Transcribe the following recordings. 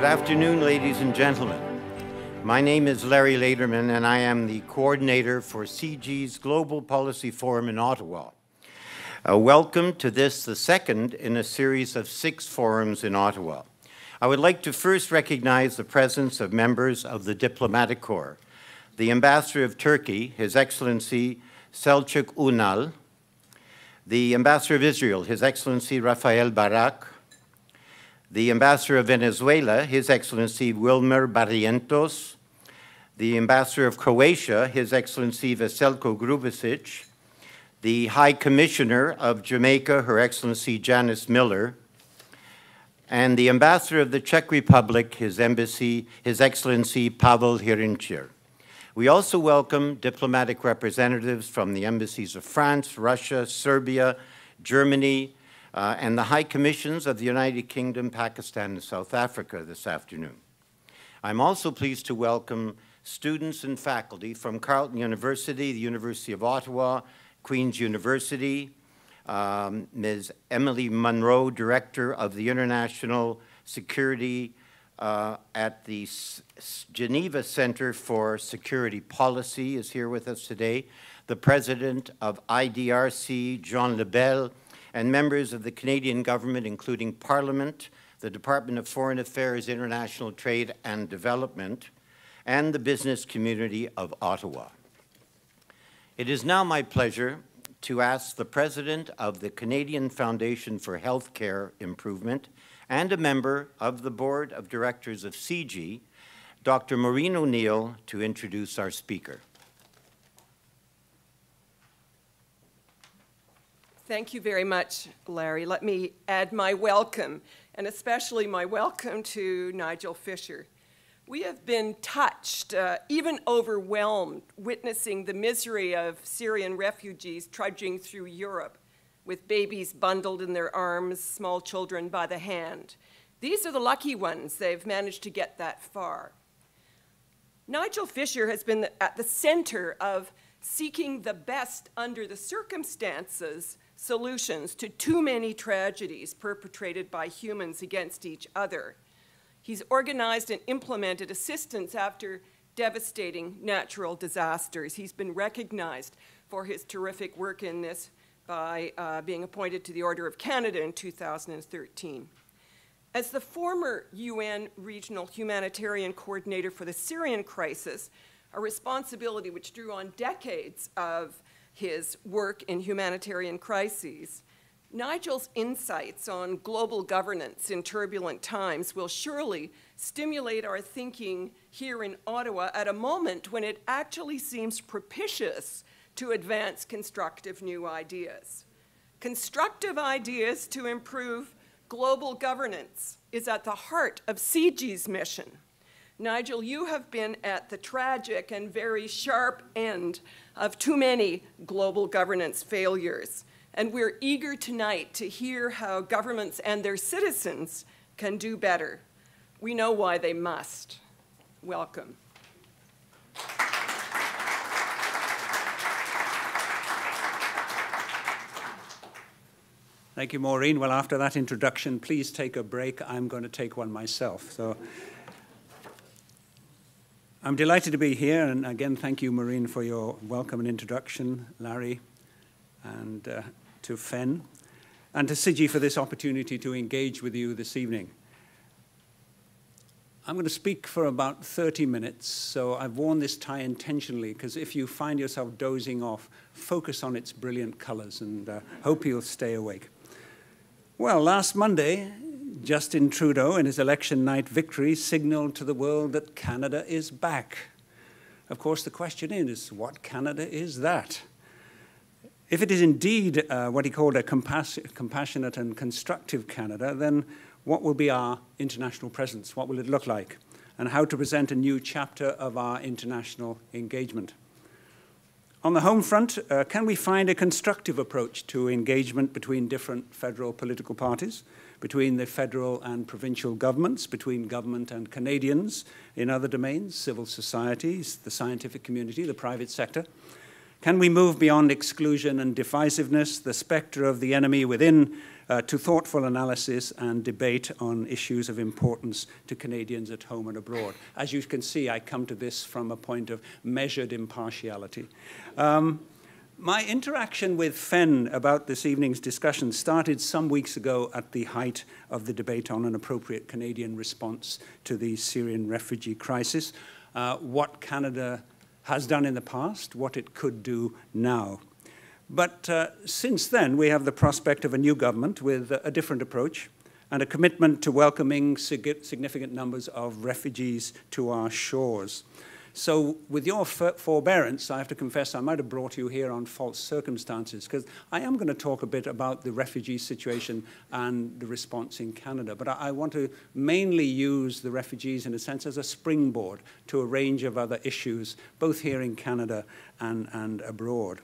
Good afternoon, ladies and gentlemen. My name is Larry Lederman, and I am the coordinator for CG's Global Policy Forum in Ottawa. Welcome to this, the second in a series of 6 forums in Ottawa. I would like to first recognize the presence of members of the Diplomatic Corps, the Ambassador of Turkey, His Excellency Selçuk Unal, the Ambassador of Israel, His Excellency Rafael Barak, the Ambassador of Venezuela, His Excellency Wilmer Barrientos, the Ambassador of Croatia, His Excellency Veselko Grubesic, the High Commissioner of Jamaica, Her Excellency Janice Miller, and the Ambassador of the Czech Republic, His Excellency Pavel Hirincier. We also welcome diplomatic representatives from the embassies of France, Russia, Serbia, Germany, and the High Commissions of the United Kingdom, Pakistan, and South Africa this afternoon. I'm also pleased to welcome students and faculty from Carleton University, the University of Ottawa, Queen's University, Ms. Emily Munro, Director of the International Security at the Geneva Center for Security Policy is here with us today, the President of IDRC, Jean Lebel, and members of the Canadian government, including Parliament, the Department of Foreign Affairs, International Trade and Development, and the business community of Ottawa. It is now my pleasure to ask the President of the Canadian Foundation for Healthcare Improvement and a member of the Board of Directors of CG, Dr. Maureen O'Neill, to introduce our speaker. Thank you very much, Larry. Let me add my welcome, and especially my welcome to Nigel Fisher. We have been touched, even overwhelmed, witnessing the misery of Syrian refugees trudging through Europe with babies bundled in their arms, small children by the hand. These are the lucky ones. They've managed to get that far. Nigel Fisher has been at the center of seeking the best under the circumstances solutions to too many tragedies perpetrated by humans against each other. He's organized and implemented assistance after devastating natural disasters. He's been recognized for his terrific work in this by being appointed to the Order of Canada in 2013. As the former UN Regional Humanitarian Coordinator for the Syrian Crisis, a responsibility which drew on decades of his work in humanitarian crises, Nigel's insights on global governance in turbulent times will surely stimulate our thinking here in Ottawa at a moment when it actually seems propitious to advance constructive new ideas. Constructive ideas to improve global governance is at the heart of CG's mission. Nigel, you have been at the tragic and very sharp end of too many global governance failures, and we're eager tonight to hear how governments and their citizens can do better. We know why they must. Welcome. Thank you, Maureen. Well, after that introduction, please take a break. I'm going to take one myself. So I'm delighted to be here, and again, thank you, Maureen, for your welcome and introduction, Larry, and to Fen, and to CG for this opportunity to engage with you this evening. I'm going to speak for about 30 minutes, so I've worn this tie intentionally, because if you find yourself dozing off, focus on its brilliant colors, and hope you'll stay awake. Well, last Monday, Justin Trudeau, in his election night victory, signaled to the world that Canada is back. Of course, the question is, what Canada is that? If it is indeed what he called a compassionate and constructive Canada, then what will be our international presence? What will it look like? And how to present a new chapter of our international engagement? On the home front, can we find a constructive approach to engagement between different federal political parties, between the federal and provincial governments, between government and Canadians in other domains, civil societies, the scientific community, the private sector? Can we move beyond exclusion and divisiveness, the spectre of the enemy within, to thoughtful analysis and debate on issues of importance to Canadians at home and abroad. As you can see, I come to this from a point of measured impartiality. My interaction with Fen about this evening's discussion started some weeks ago at the height of the debate on an appropriate Canadian response to the Syrian refugee crisis, what Canada has done in the past, what it could do now. But since then, we have the prospect of a new government with a different approach and a commitment to welcoming significant numbers of refugees to our shores. So with your forbearance, I have to confess I might have brought you here on false circumstances, because I am going to talk a bit about the refugee situation and the response in Canada. But I want to mainly use the refugees, in a sense, as a springboard to a range of other issues, both here in Canada and abroad.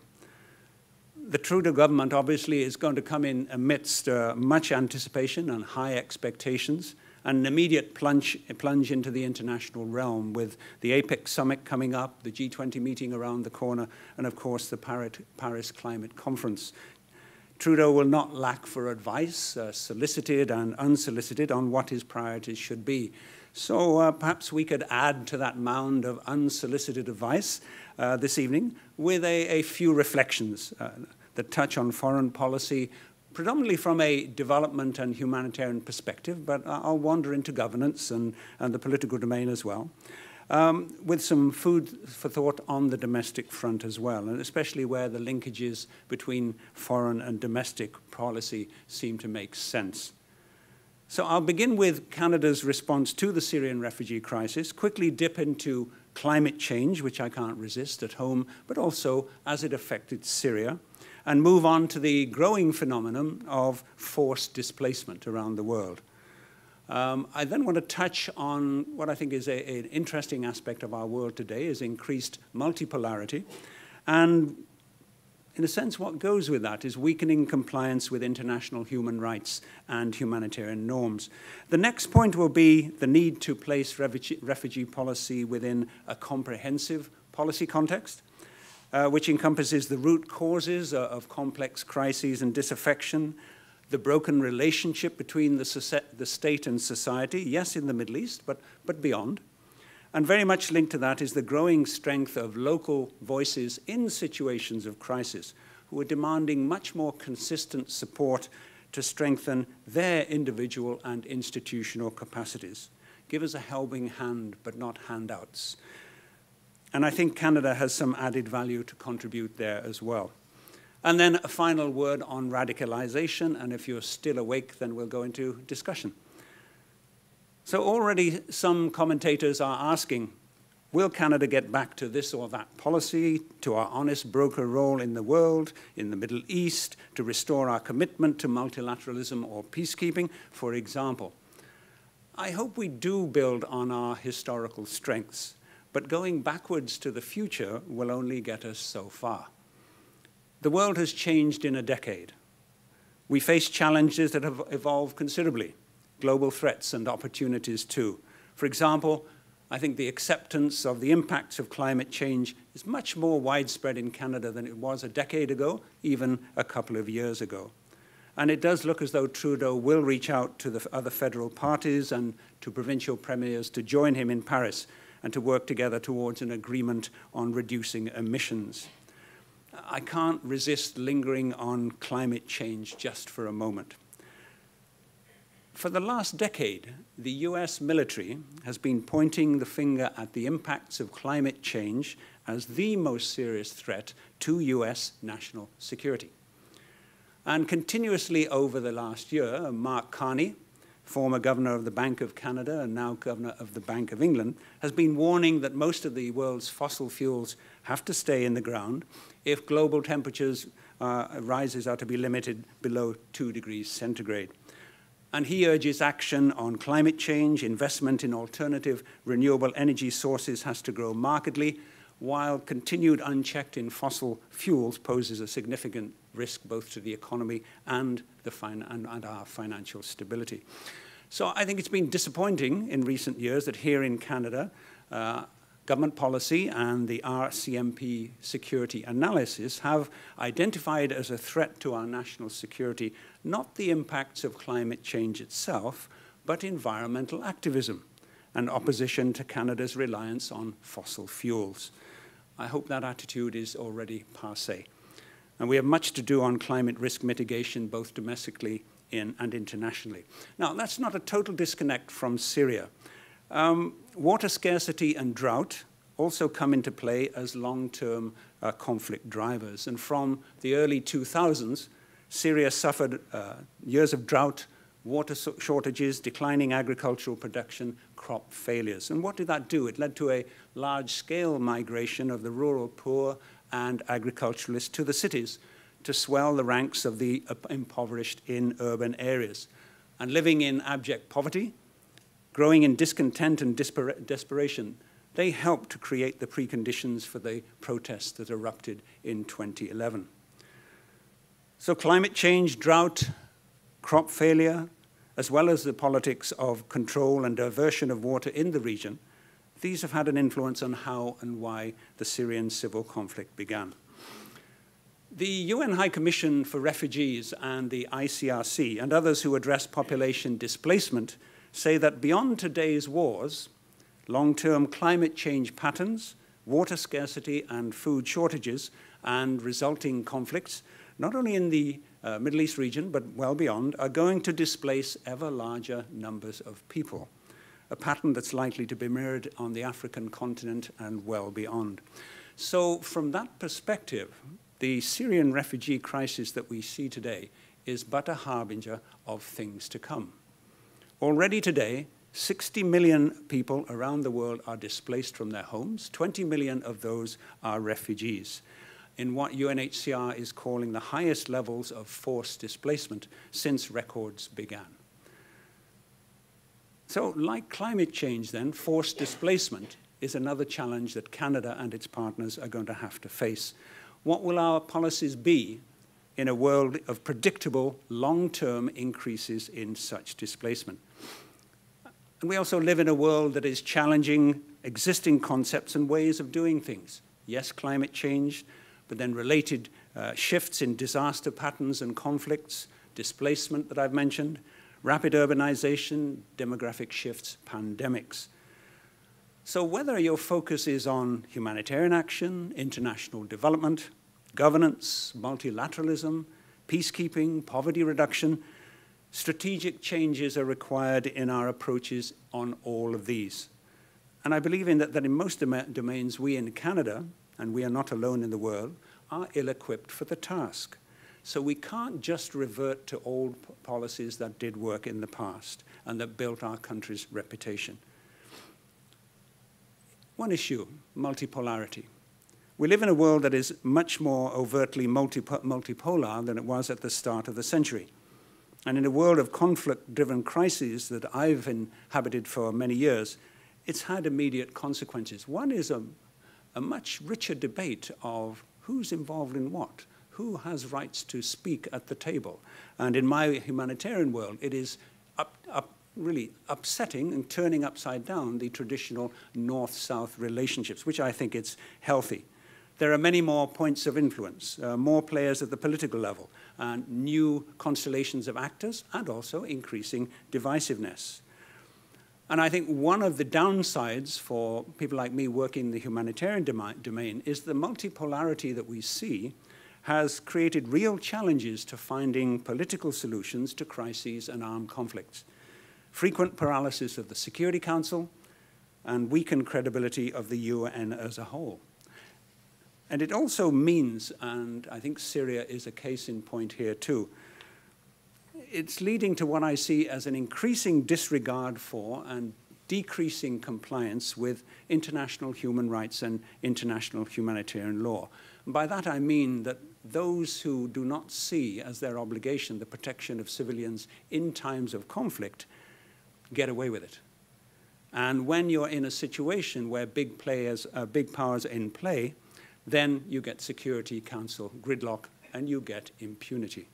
The Trudeau government, obviously, is going to come in amidst much anticipation and high expectations, and an immediate plunge into the international realm with the APEC summit coming up, the G20 meeting around the corner, and of course the Paris Climate Conference. Trudeau will not lack for advice, solicited and unsolicited, on what his priorities should be. So perhaps we could add to that mound of unsolicited advice this evening with a few reflections that touch on foreign policy, predominantly from a development and humanitarian perspective, but I'll wander into governance and the political domain as well, with some food for thought on the domestic front as well, and especially where the linkages between foreign and domestic policy seem to make sense. So I'll begin with Canada's response to the Syrian refugee crisis, quickly dip into climate change, which I can't resist at home, but also as it affected Syria, and move on to the growing phenomenon of forced displacement around the world. I then want to touch on what I think is an interesting aspect of our world today, is increased multipolarity. And in a sense, what goes with that is weakening compliance with international human rights and humanitarian norms. The next point will be the need to place refugee policy within a comprehensive policy context, which encompasses the root causes of complex crises and disaffection, the broken relationship between the state and society, yes, in the Middle East, but beyond. And very much linked to that is the growing strength of local voices in situations of crisis, who are demanding much more consistent support to strengthen their individual and institutional capacities. Give us a helping hand, but not handouts. And I think Canada has some added value to contribute there as well. And then a final word on radicalization, and if you're still awake, then we'll go into discussion. So already some commentators are asking, will Canada get back to this or that policy, to our honest broker role in the world, in the Middle East, to restore our commitment to multilateralism or peacekeeping, for example? I hope we do build on our historical strengths, but going backwards to the future will only get us so far. The world has changed in a decade. We face challenges that have evolved considerably, global threats and opportunities too. For example, I think the acceptance of the impacts of climate change is much more widespread in Canada than it was a decade ago, even a couple of years ago. And it does look as though Trudeau will reach out to the other federal parties and to provincial premiers to join him in Paris and to work together towards an agreement on reducing emissions. I can't resist lingering on climate change just for a moment. For the last decade, the US military has been pointing the finger at the impacts of climate change as the most serious threat to US national security. And continuously over the last year, Mark Carney, former governor of the Bank of Canada and now governor of the Bank of England, has been warning that most of the world's fossil fuels have to stay in the ground if global temperatures rises are to be limited below 2 degrees centigrade. And he urges action on climate change, investment in alternative renewable energy sources has to grow markedly, while continued unchecked in fossil fuels poses a significant risk both to the economy and our financial stability. So I think it's been disappointing in recent years that here in Canada, Government policy and the RCMP security analysis have identified as a threat to our national security not the impacts of climate change itself, but environmental activism and opposition to Canada's reliance on fossil fuels. I hope that attitude is already passé. And we have much to do on climate risk mitigation, both domestically and internationally. Now, that's not a total disconnect from Syria. Water scarcity and drought also come into play as long-term conflict drivers. And from the early 2000s, Syria suffered years of drought, water shortages, declining agricultural production, crop failures. And what did that do? It led to a large-scale migration of the rural poor and agriculturalists to the cities to swell the ranks of the impoverished in urban areas. And living in abject poverty, growing in discontent and desperation, they helped to create the preconditions for the protests that erupted in 2011. So climate change, drought, crop failure, as well as the politics of control and diversion of water in the region, these have had an influence on how and why the Syrian civil conflict began. The UN High Commission for Refugees and the ICRC and others who address population displacement say that beyond today's wars, long-term climate change patterns, water scarcity and food shortages, and resulting conflicts, not only in the Middle East region, but well beyond, are going to displace ever larger numbers of people, a pattern that's likely to be mirrored on the African continent and well beyond. So from that perspective, the Syrian refugee crisis that we see today is but a harbinger of things to come. Already today, 60 million people around the world are displaced from their homes. 20 million of those are refugees, in what UNHCR is calling the highest levels of forced displacement since records began. So, like climate change then, forced displacement is another challenge that Canada and its partners are going to have to face. What will our policies be in a world of predictable long-term increases in such displacement? And we also live in a world that is challenging existing concepts and ways of doing things. Yes, climate change, but then related shifts in disaster patterns and conflicts, displacement that I've mentioned, rapid urbanization, demographic shifts, pandemics. So whether your focus is on humanitarian action, international development, governance, multilateralism, peacekeeping, poverty reduction, strategic changes are required in our approaches on all of these. And I believe that in most domains, we in Canada, and we are not alone in the world, are ill-equipped for the task. So we can't just revert to old policies that did work in the past and that built our country's reputation. One issue, multipolarity. We live in a world that is much more overtly multipolar than it was at the start of the century. And in a world of conflict-driven crises that I've inhabited for many years, it's had immediate consequences. One is a much richer debate of who's involved in what, who has rights to speak at the table. And in my humanitarian world, it is really upsetting and turning upside down the traditional north-south relationships, which I think it's healthy. There are many more points of influence, more players at the political level, and new constellations of actors, and also increasing divisiveness. And I think one of the downsides for people like me working in the humanitarian domain is the multipolarity that we see has created real challenges to finding political solutions to crises and armed conflicts. Frequent paralysis of the Security Council and weakened credibility of the UN as a whole. And it also means, and I think Syria is a case in point here too, it's leading to what I see as an increasing disregard for and decreasing compliance with international human rights and international humanitarian law. And by that I mean that those who do not see as their obligation the protection of civilians in times of conflict get away with it. And when you're in a situation where big powers are in play, then you get Security Council gridlock and you get impunity.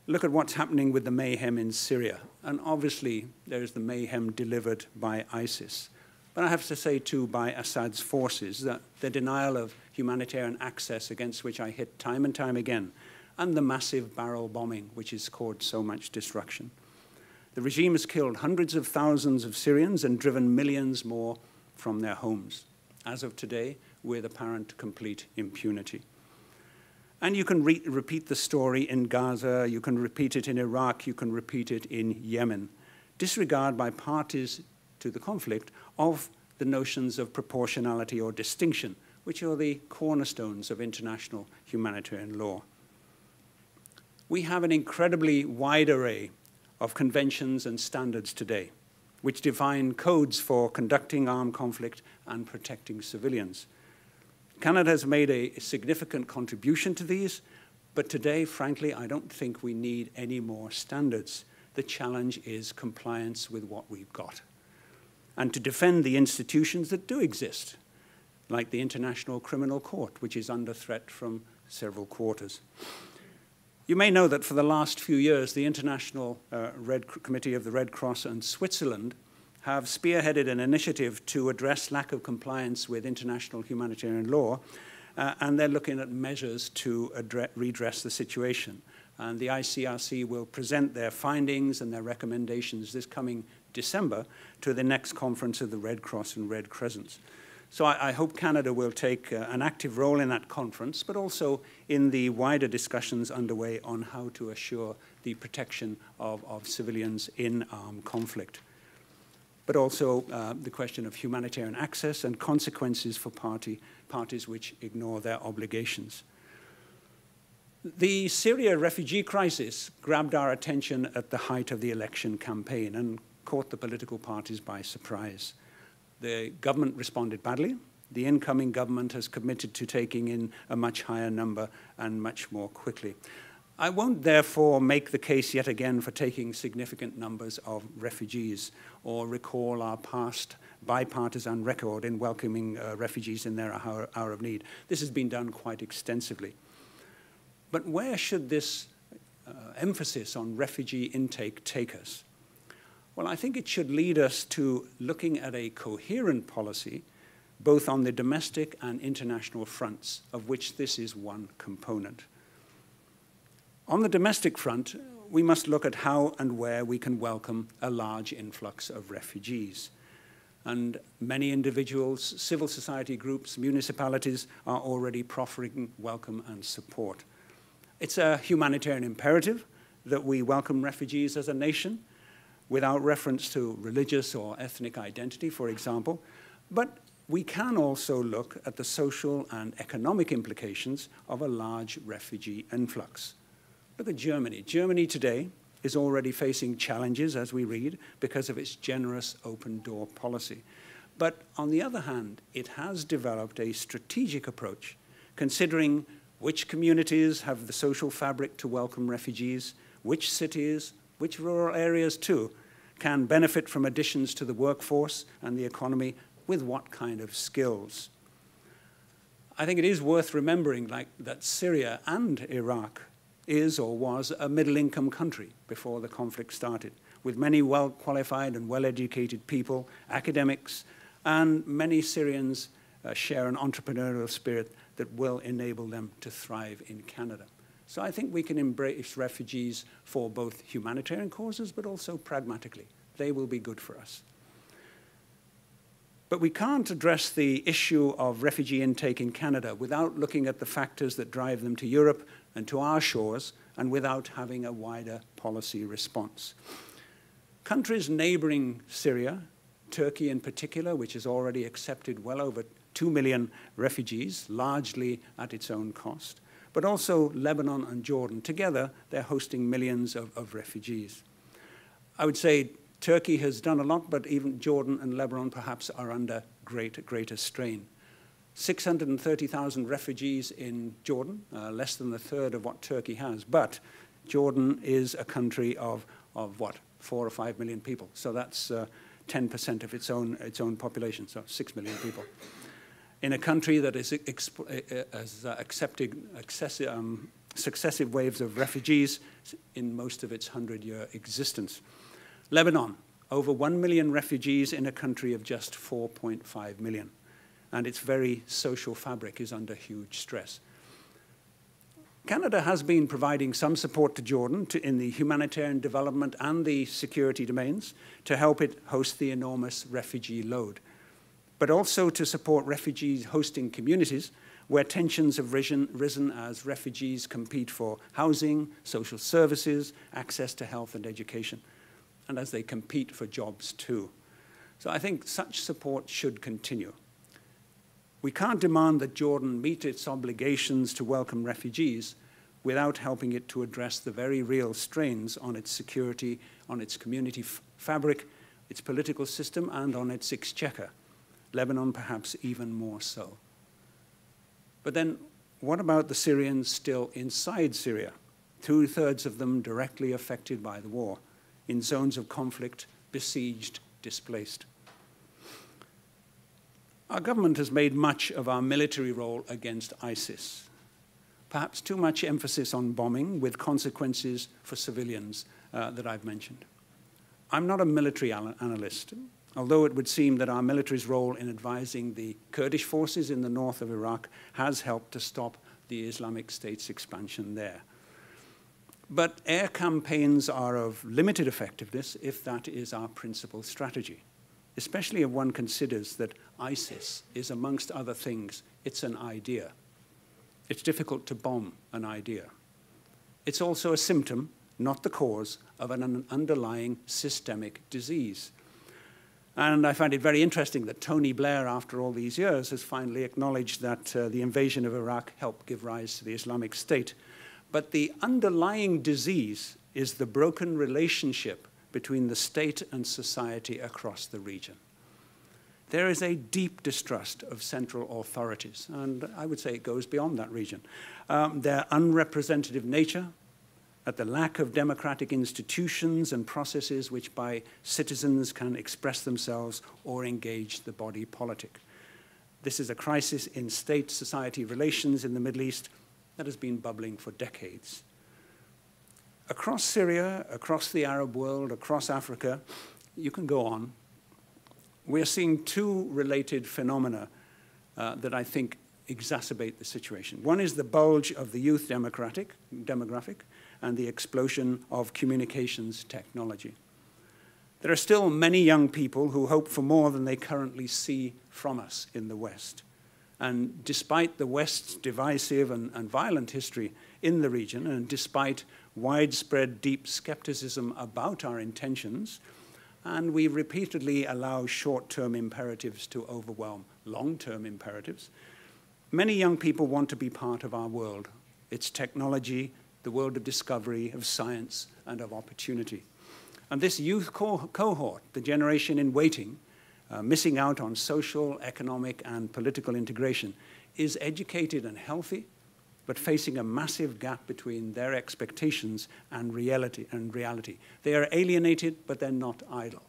Look at what's happening with the mayhem in Syria. And obviously, there's the mayhem delivered by ISIS. but I have to say too by Assad's forces, that the denial of humanitarian access against which I hit time and time again, and the massive barrel bombing which has caused so much destruction. The regime has killed hundreds of thousands of Syrians and driven millions more from their homes, as of today, with apparent complete impunity. And you can repeat the story in Gaza, you can repeat it in Iraq, you can repeat it in Yemen. Disregard by parties to the conflict of the notions of proportionality or distinction, which are the cornerstones of international humanitarian law. We have an incredibly wide array of conventions and standards today, which define codes for conducting armed conflict and protecting civilians. Canada has made a significant contribution to these, but today, frankly, I don't think we need any more standards. The challenge is compliance with what we've got, and to defend the institutions that do exist, like the International Criminal Court, which is under threat from several quarters. You may know that for the last few years, the International Committee of the Red Cross and Switzerland have spearheaded an initiative to address lack of compliance with international humanitarian law, and they're looking at measures to redress the situation. And the ICRC will present their findings and their recommendations this coming December to the next conference of the Red Cross and Red Crescents. So I hope Canada will take an active role in that conference, but also in the wider discussions underway on how to assure the protection of civilians in armed conflict. But also the question of humanitarian access and consequences for parties which ignore their obligations. The Syria refugee crisis grabbed our attention at the height of the election campaign and caught the political parties by surprise. The government responded badly. The incoming government has committed to taking in a much higher number and much more quickly. I won't therefore make the case yet again for taking significant numbers of refugees or recall our past bipartisan record in welcoming refugees in their hour of need. This has been done quite extensively. But where should this emphasis on refugee intake take us? Well, I think it should lead us to looking at a coherent policy, both on the domestic and international fronts, of which this is one component. On the domestic front, we must look at how and where we can welcome a large influx of refugees. And many individuals, civil society groups, municipalities are already proffering welcome and support. It's a humanitarian imperative that we welcome refugees as a nation, without reference to religious or ethnic identity, for example. But we can also look at the social and economic implications of a large refugee influx. Look at Germany. Germany today is already facing challenges, as we read, because of its generous open-door policy. But on the other hand, it has developed a strategic approach, considering which communities have the social fabric to welcome refugees, which cities, which rural areas too, can benefit from additions to the workforce and the economy with what kind of skills. I think it is worth remembering that Syria and Iraq is or was a middle-income country before the conflict started, with many well-qualified and well-educated people, academics, and many Syrians share an entrepreneurial spirit that will enable them to thrive in Canada. So I think we can embrace refugees for both humanitarian causes, but also pragmatically. They will be good for us. But we can't address the issue of refugee intake in Canada without looking at the factors that drive them to Europe and to our shores, and without having a wider policy response. Countries neighboring Syria, Turkey in particular, which has already accepted well over 2 million refugees, largely at its own cost, but also Lebanon and Jordan. Together, they're hosting millions of refugees. I would say Turkey has done a lot, but even Jordan and Lebanon perhaps are under greater strain. 630,000 refugees in Jordan, less than a third of what Turkey has. But Jordan is a country of what, 4 or 5 million people. So that's 10% of its own population, so 6 million people. In a country that has accepted successive waves of refugees in most of its 100-year existence. Lebanon, over 1 million refugees in a country of just 4.5 million. And its very social fabric is under huge stress. Canada has been providing some support to Jordan in the humanitarian development and the security domains to help it host the enormous refugee load, but also to support refugees hosting communities where tensions have risen as refugees compete for housing, social services, access to health and education, and as they compete for jobs too. So I think such support should continue. We can't demand that Jordan meet its obligations to welcome refugees without helping it to address the very real strains on its security, on its community fabric, its political system, and on its exchequer. Lebanon perhaps even more so. But then, what about the Syrians still inside Syria? 2/3 of them directly affected by the war, in zones of conflict, besieged, displaced. Our government has made much of our military role against ISIS. Perhaps too much emphasis on bombing with consequences for civilians that I've mentioned. I'm not a military analyst, although it would seem that our military's role in advising the Kurdish forces in the north of Iraq has helped to stop the Islamic State's expansion there. But air campaigns are of limited effectiveness if that is our principal strategy, especially if one considers that ISIS is, amongst other things, it's an idea. It's difficult to bomb an idea. It's also a symptom, not the cause, of an underlying systemic disease. And I find it very interesting that Tony Blair, after all these years, has finally acknowledged that the invasion of Iraq helped give rise to the Islamic State. But the underlying disease is the broken relationship between the state and society across the region. There is a deep distrust of central authorities, and I would say it goes beyond that region. Their unrepresentative nature, at the lack of democratic institutions and processes which by citizens can express themselves or engage the body politic. This is a crisis in state-society relations in the Middle East that has been bubbling for decades. Across Syria, across the Arab world, across Africa, you can go on, we're seeing two related phenomena that I think exacerbate the situation. One is the bulge of the youth demographic and the explosion of communications technology. There are still many young people who hope for more than they currently see from us in the West. And despite the West's divisive and violent history in the region, and despite widespread deep skepticism about our intentions, and we repeatedly allow short-term imperatives to overwhelm long-term imperatives, many young people want to be part of our world, its technology, the world of discovery, of science, and of opportunity. And this youth cohort, the generation in waiting, missing out on social, economic, and political integration, is educated and healthy, but facing a massive gap between their expectations and reality. They are alienated, but they're not idle.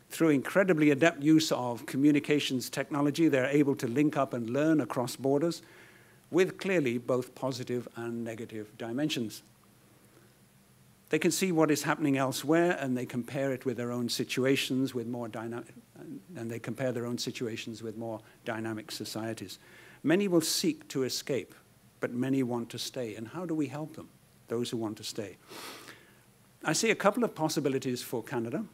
Through incredibly adept use of communications technology, they're able to link up and learn across borders with clearly both positive and negative dimensions. They can see what is happening elsewhere, and they compare it with their own situations with more dynamic, and they compare their own situations with more dynamic societies. Many will seek to escape, but many want to stay. And how do we help them, those who want to stay? I see a couple of possibilities for Canada.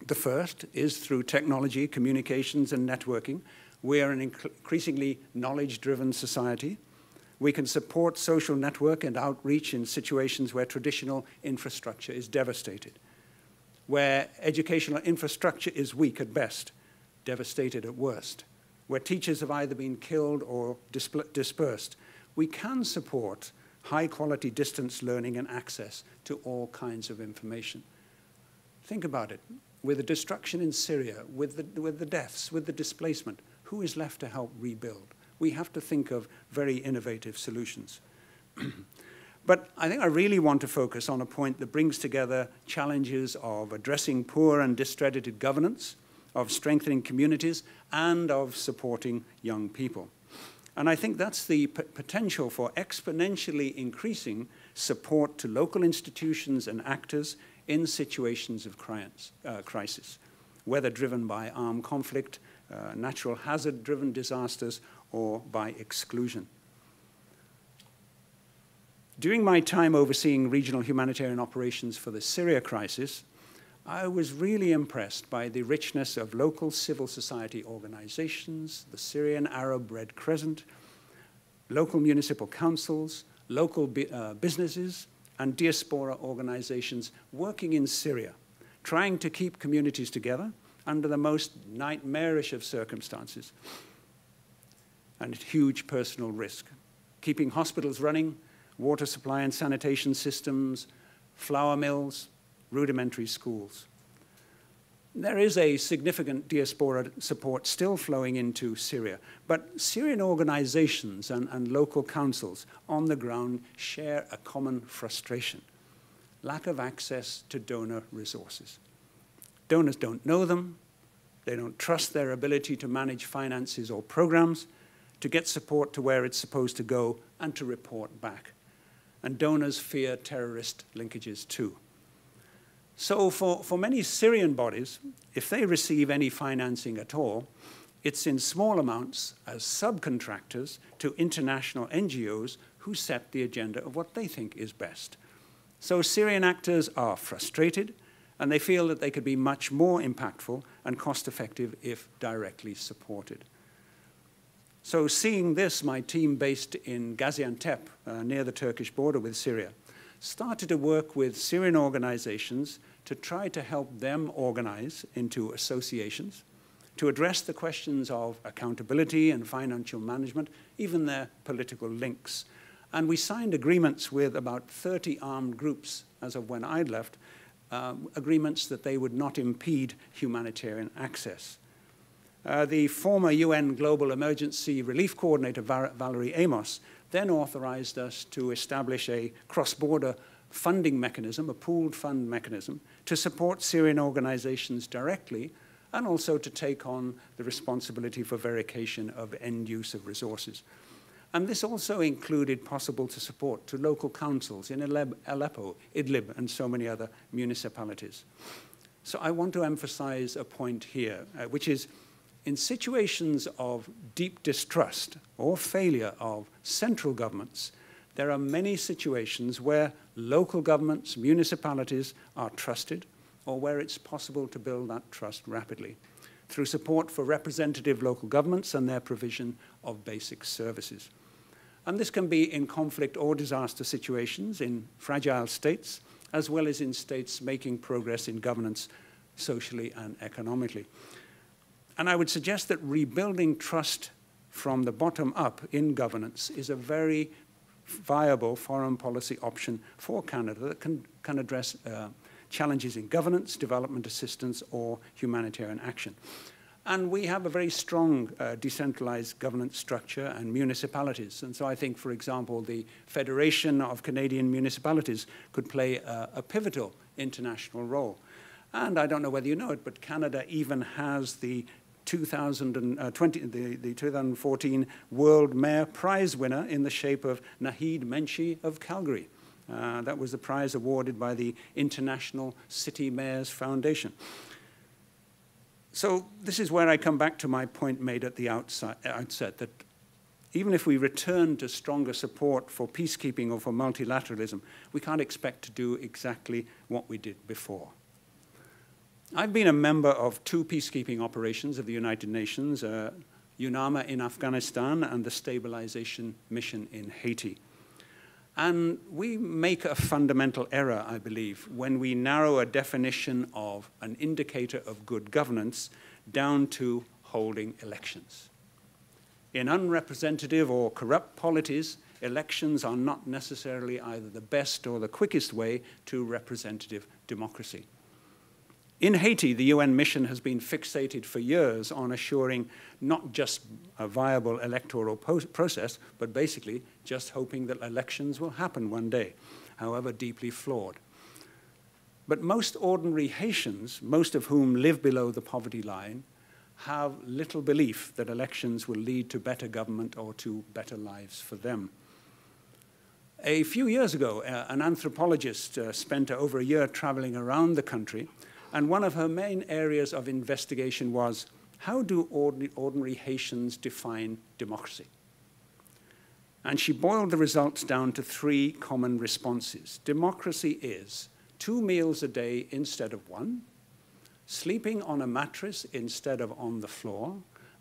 The first is through technology, communications, and networking. We are an increasingly knowledge-driven society. We can support social network and outreach in situations where traditional infrastructure is devastated, where educational infrastructure is weak at best, devastated at worst, where teachers have either been killed or dispersed. We can support high-quality distance learning and access to all kinds of information. Think about it. With the destruction in Syria, with the deaths, with the displacement, who is left to help rebuild? We have to think of very innovative solutions. But I think I really want to focus on a point that brings together challenges of addressing poor and discredited governance, of strengthening communities, and of supporting young people. And I think that's the potential for exponentially increasing support to local institutions and actors in situations of crisis, whether driven by armed conflict, natural hazard-driven disasters, or by exclusion. During my time overseeing regional humanitarian operations for the Syria crisis, I was really impressed by the richness of local civil society organizations, the Syrian Arab Red Crescent, local municipal councils, local businesses, and diaspora organizations working in Syria, trying to keep communities together under the most nightmarish of circumstances and huge personal risk, keeping hospitals running, water supply and sanitation systems, flour mills, rudimentary schools. There is a significant diaspora support still flowing into Syria, but Syrian organizations and local councils on the ground share a common frustration: lack of access to donor resources. Donors don't know them, they don't trust their ability to manage finances or programs, to get support to where it's supposed to go, and to report back. And donors fear terrorist linkages too. So for many Syrian bodies, if they receive any financing at all, it's in small amounts as subcontractors to international NGOs who set the agenda of what they think is best. So Syrian actors are frustrated, and they feel that they could be much more impactful and cost-effective if directly supported. So seeing this, my team based in Gaziantep, near the Turkish border with Syria, started to work with Syrian organizations to try to help them organize into associations, to address the questions of accountability and financial management, even their political links. And we signed agreements with about 30 armed groups as of when I'd left, agreements that they would not impede humanitarian access. The former UN Global Emergency Relief Coordinator, Valerie Amos, then authorized us to establish a cross-border funding mechanism, a pooled fund mechanism, to support Syrian organizations directly, and also to take on the responsibility for verification of end use of resources. And this also included possible support to local councils in Aleppo, Idlib, and so many other municipalities. So I want to emphasize a point here, which is in situations of deep distrust or failure of central governments, there are many situations where local governments, municipalities are trusted, or where it's possible to build that trust rapidly through support for representative local governments and their provision of basic services. And this can be in conflict or disaster situations, in fragile states, as well as in states making progress in governance socially and economically. And I would suggest that rebuilding trust from the bottom up in governance is a very viable foreign policy option for Canada that can address challenges in governance, development assistance, or humanitarian action. And we have a very strong decentralized governance structure and municipalities. And so I think, for example, the Federation of Canadian Municipalities could play a pivotal international role. And I don't know whether you know it, but Canada even has the 2014 World Mayor Prize winner in the shape of Naheed Menchie of Calgary. That was the prize awarded by the International City Mayors Foundation. So this is where I come back to my point made at the outset, that even if we return to stronger support for peacekeeping or for multilateralism, we can't expect to do exactly what we did before. I've been a member of 2 peacekeeping operations of the United Nations, UNAMA in Afghanistan and the Stabilization Mission in Haiti. And we make a fundamental error, I believe, when we narrow a definition of an indicator of good governance down to holding elections. In unrepresentative or corrupt polities, elections are not necessarily either the best or the quickest way to representative democracy. In Haiti, the UN mission has been fixated for years on assuring not just a viable electoral process, but basically just hoping that elections will happen one day, however deeply flawed. But most ordinary Haitians, most of whom live below the poverty line, have little belief that elections will lead to better government or to better lives for them. A few years ago, an anthropologist spent over a year traveling around the country, and one of her main areas of investigation was, how do ordinary Haitians define democracy? And she boiled the results down to 3 common responses. Democracy is 2 meals a day instead of 1, sleeping on a mattress instead of on the floor,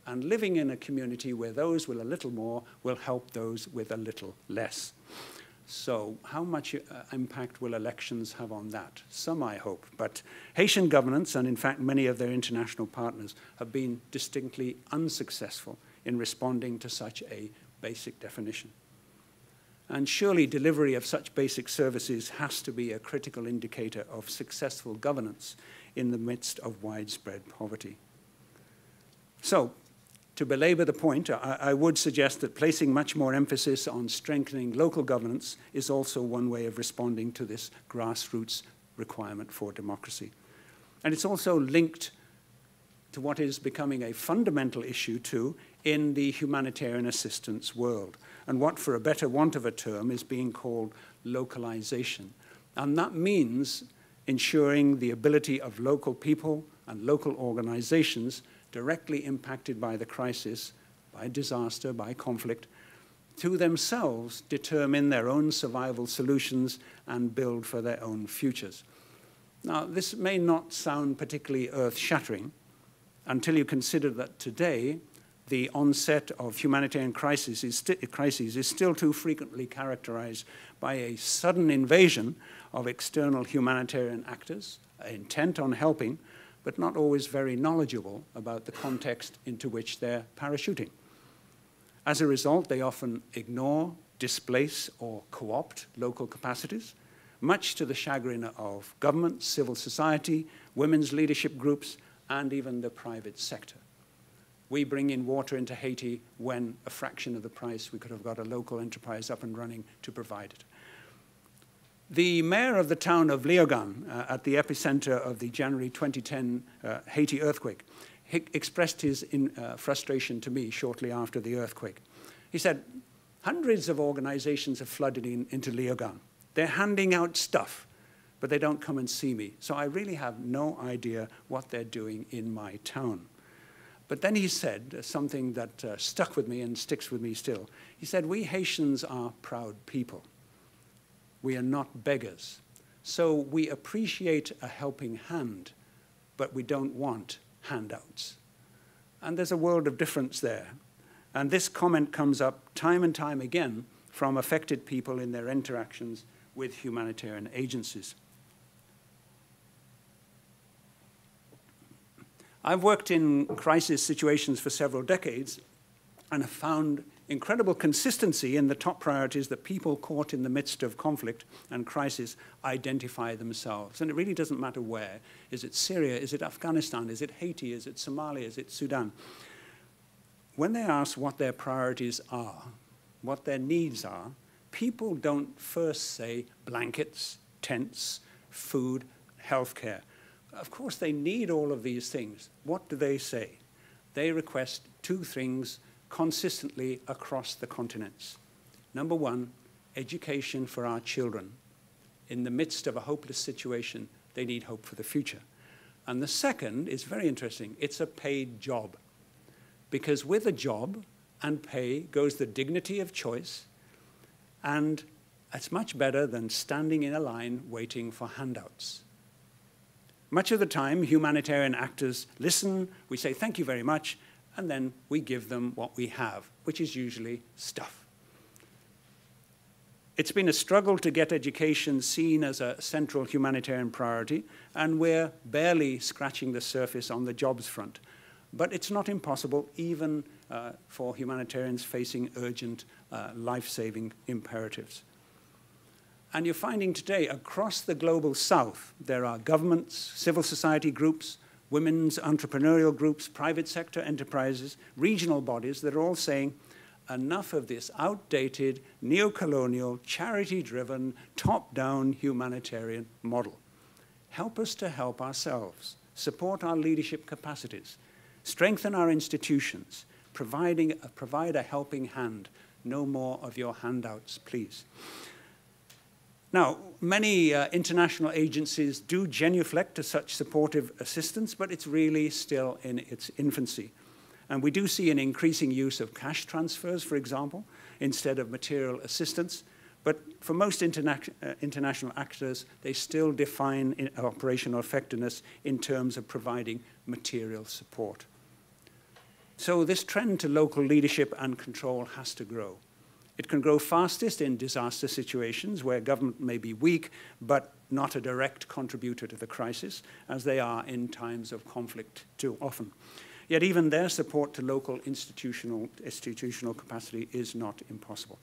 and living in a community where those with a little more will help those with a little less. So how much impact will elections have on that? Some, I hope. But Haitian governments, and in fact many of their international partners, have been distinctly unsuccessful in responding to such a basic definition. And surely delivery of such basic services has to be a critical indicator of successful governance in the midst of widespread poverty. So, to belabor the point, I would suggest that placing much more emphasis on strengthening local governance is also one way of responding to this grassroots requirement for democracy. And it's also linked to what is becoming a fundamental issue too in the humanitarian assistance world, and what, for a better want of a term, is being called localization. And that means ensuring the ability of local people and local organizations directly impacted by the crisis, by disaster, by conflict, to themselves determine their own survival solutions and build for their own futures. Now, this may not sound particularly earth-shattering until you consider that today the onset of humanitarian crises is still too frequently characterized by a sudden invasion of external humanitarian actors intent on helping, but not always very knowledgeable about the context into which they're parachuting. As a result, they often ignore, displace, or co-opt local capacities, much to the chagrin of government, civil society, women's leadership groups, and even the private sector. We bring in water into Haiti when a fraction of the price we could have got a local enterprise up and running to provide it. The mayor of the town of Léogâne, at the epicenter of the January 2010 Haiti earthquake, expressed his frustration to me shortly after the earthquake. He said, hundreds of organizations have flooded into Léogâne. They're handing out stuff, but they don't come and see me. So I really have no idea what they're doing in my town. But then he said something that stuck with me and sticks with me still. He said, we Haitians are proud people. We are not beggars. So we appreciate a helping hand, but we don't want handouts. And there's a world of difference there. And this comment comes up time and time again from affected people in their interactions with humanitarian agencies. I've worked in crisis situations for several decades and have found incredible consistency in the top priorities that people caught in the midst of conflict and crisis identify themselves. And it really doesn't matter where. Is it Syria? Is it Afghanistan? Is it Haiti? Is it Somalia? Is it Sudan? When they ask what their priorities are, what their needs are, people don't first say blankets, tents, food, healthcare. Of course, they need all of these things. What do they say? They request 2 things consistently across the continents. Number 1, education for our children. In the midst of a hopeless situation, they need hope for the future. And the second is very interesting. It's a paid job. Because with a job and pay goes the dignity of choice, and it's much better than standing in a line waiting for handouts. Much of the time, humanitarian actors listen, we say thank you very much, and then we give them what we have, which is usually stuff. It's been a struggle to get education seen as a central humanitarian priority, and we're barely scratching the surface on the jobs front. But it's not impossible, even for humanitarians facing urgent life-saving imperatives. And you're finding today, across the global south, there are governments, civil society groups, women's entrepreneurial groups, private sector enterprises, regional bodies that are all saying, enough of this outdated, neo-colonial, charity-driven, top-down humanitarian model. Help us to help ourselves, support our leadership capacities, strengthen our institutions, provide a helping hand. No more of your handouts, please. Now, many international agencies do genuflect to such supportive assistance, but it's really still in its infancy. And we do see an increasing use of cash transfers, for example, instead of material assistance. But for most international actors, they still define operational effectiveness in terms of providing material support. So this trend to local leadership and control has to grow. It can grow fastest in disaster situations where government may be weak, but not a direct contributor to the crisis, as they are in times of conflict too often. Yet even their support to local institutional capacity is not impossible.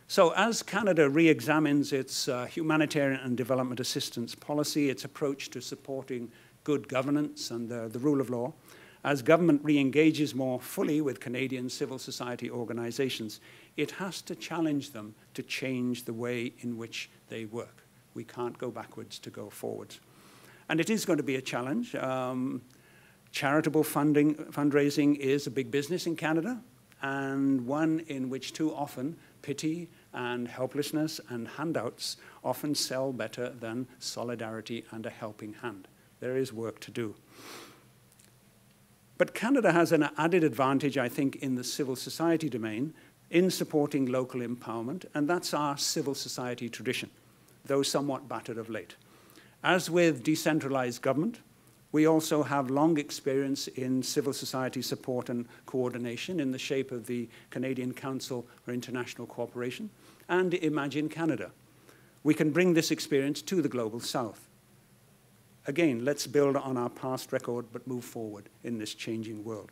So as Canada re-examines its humanitarian and development assistance policy, its approach to supporting good governance and the rule of law, as government re-engages more fully with Canadian civil society organizations, it has to challenge them to change the way in which they work. We can't go backwards to go forwards. And it is going to be a challenge. Charitable fundraising is a big business in Canada, and one in which too often pity and helplessness and handouts often sell better than solidarity and a helping hand. There is work to do. But Canada has an added advantage, I think, in the civil society domain in supporting local empowerment, and that's our civil society tradition, though somewhat battered of late. As with decentralized government, we also have long experience in civil society support and coordination in the shape of the Canadian Council for International Cooperation and Imagine Canada. We can bring this experience to the Global South. Again, let's build on our past record, but move forward in this changing world.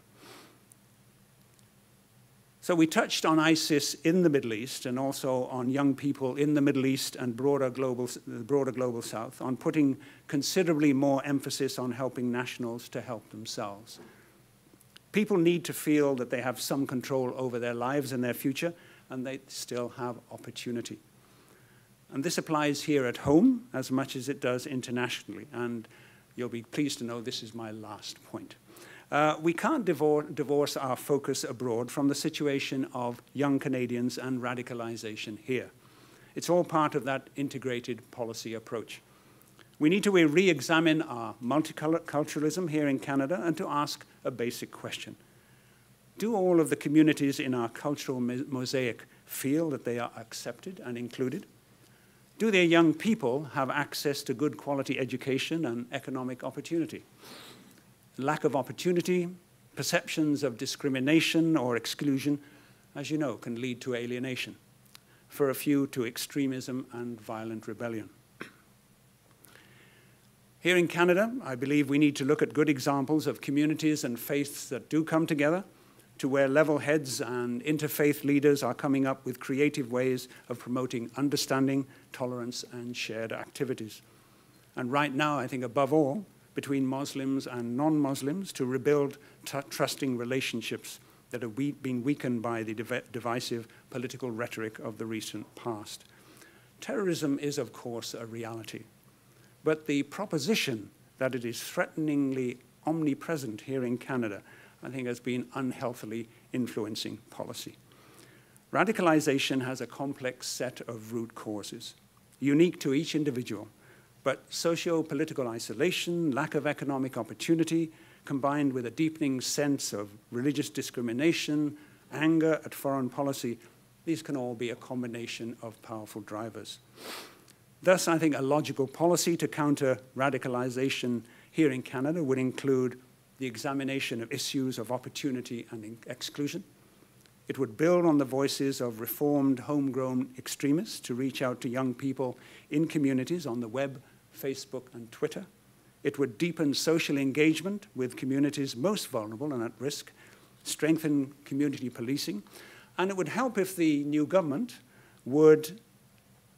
So we touched on ISIS in the Middle East and also on young people in the Middle East and broader global South, on putting considerably more emphasis on helping nationals to help themselves. People need to feel that they have some control over their lives and their future, and they still have opportunity. And this applies here at home as much as it does internationally. And you'll be pleased to know this is my last point. We can't divorce our focus abroad from the situation of young Canadians and radicalization here. It's all part of that integrated policy approach. We need to re-examine our multiculturalism here in Canada and to ask a basic question. Do all of the communities in our cultural mosaic feel that they are accepted and included? Do their young people have access to good quality education and economic opportunity? Lack of opportunity, perceptions of discrimination or exclusion, as you know, can lead to alienation. For a few, to extremism and violent rebellion. Here in Canada, I believe we need to look at good examples of communities and faiths that do come together, to where level heads and interfaith leaders are coming up with creative ways of promoting understanding, tolerance, and shared activities. And right now, I think above all, between Muslims and non-Muslims, to rebuild trusting relationships that have been weakened by the divisive political rhetoric of the recent past. Terrorism is, of course, a reality, but the proposition that it is threateningly omnipresent here in Canada, I think, has been unhealthily influencing policy. Radicalization has a complex set of root causes, unique to each individual, but socio-political isolation, lack of economic opportunity, combined with a deepening sense of religious discrimination, anger at foreign policy, these can all be a combination of powerful drivers. Thus, I think a logical policy to counter radicalization here in Canada would include the examination of issues of opportunity and exclusion. It would build on the voices of reformed, homegrown extremists to reach out to young people in communities on the web, Facebook, and Twitter. It would deepen social engagement with communities most vulnerable and at risk, strengthen community policing, and it would help if the new government would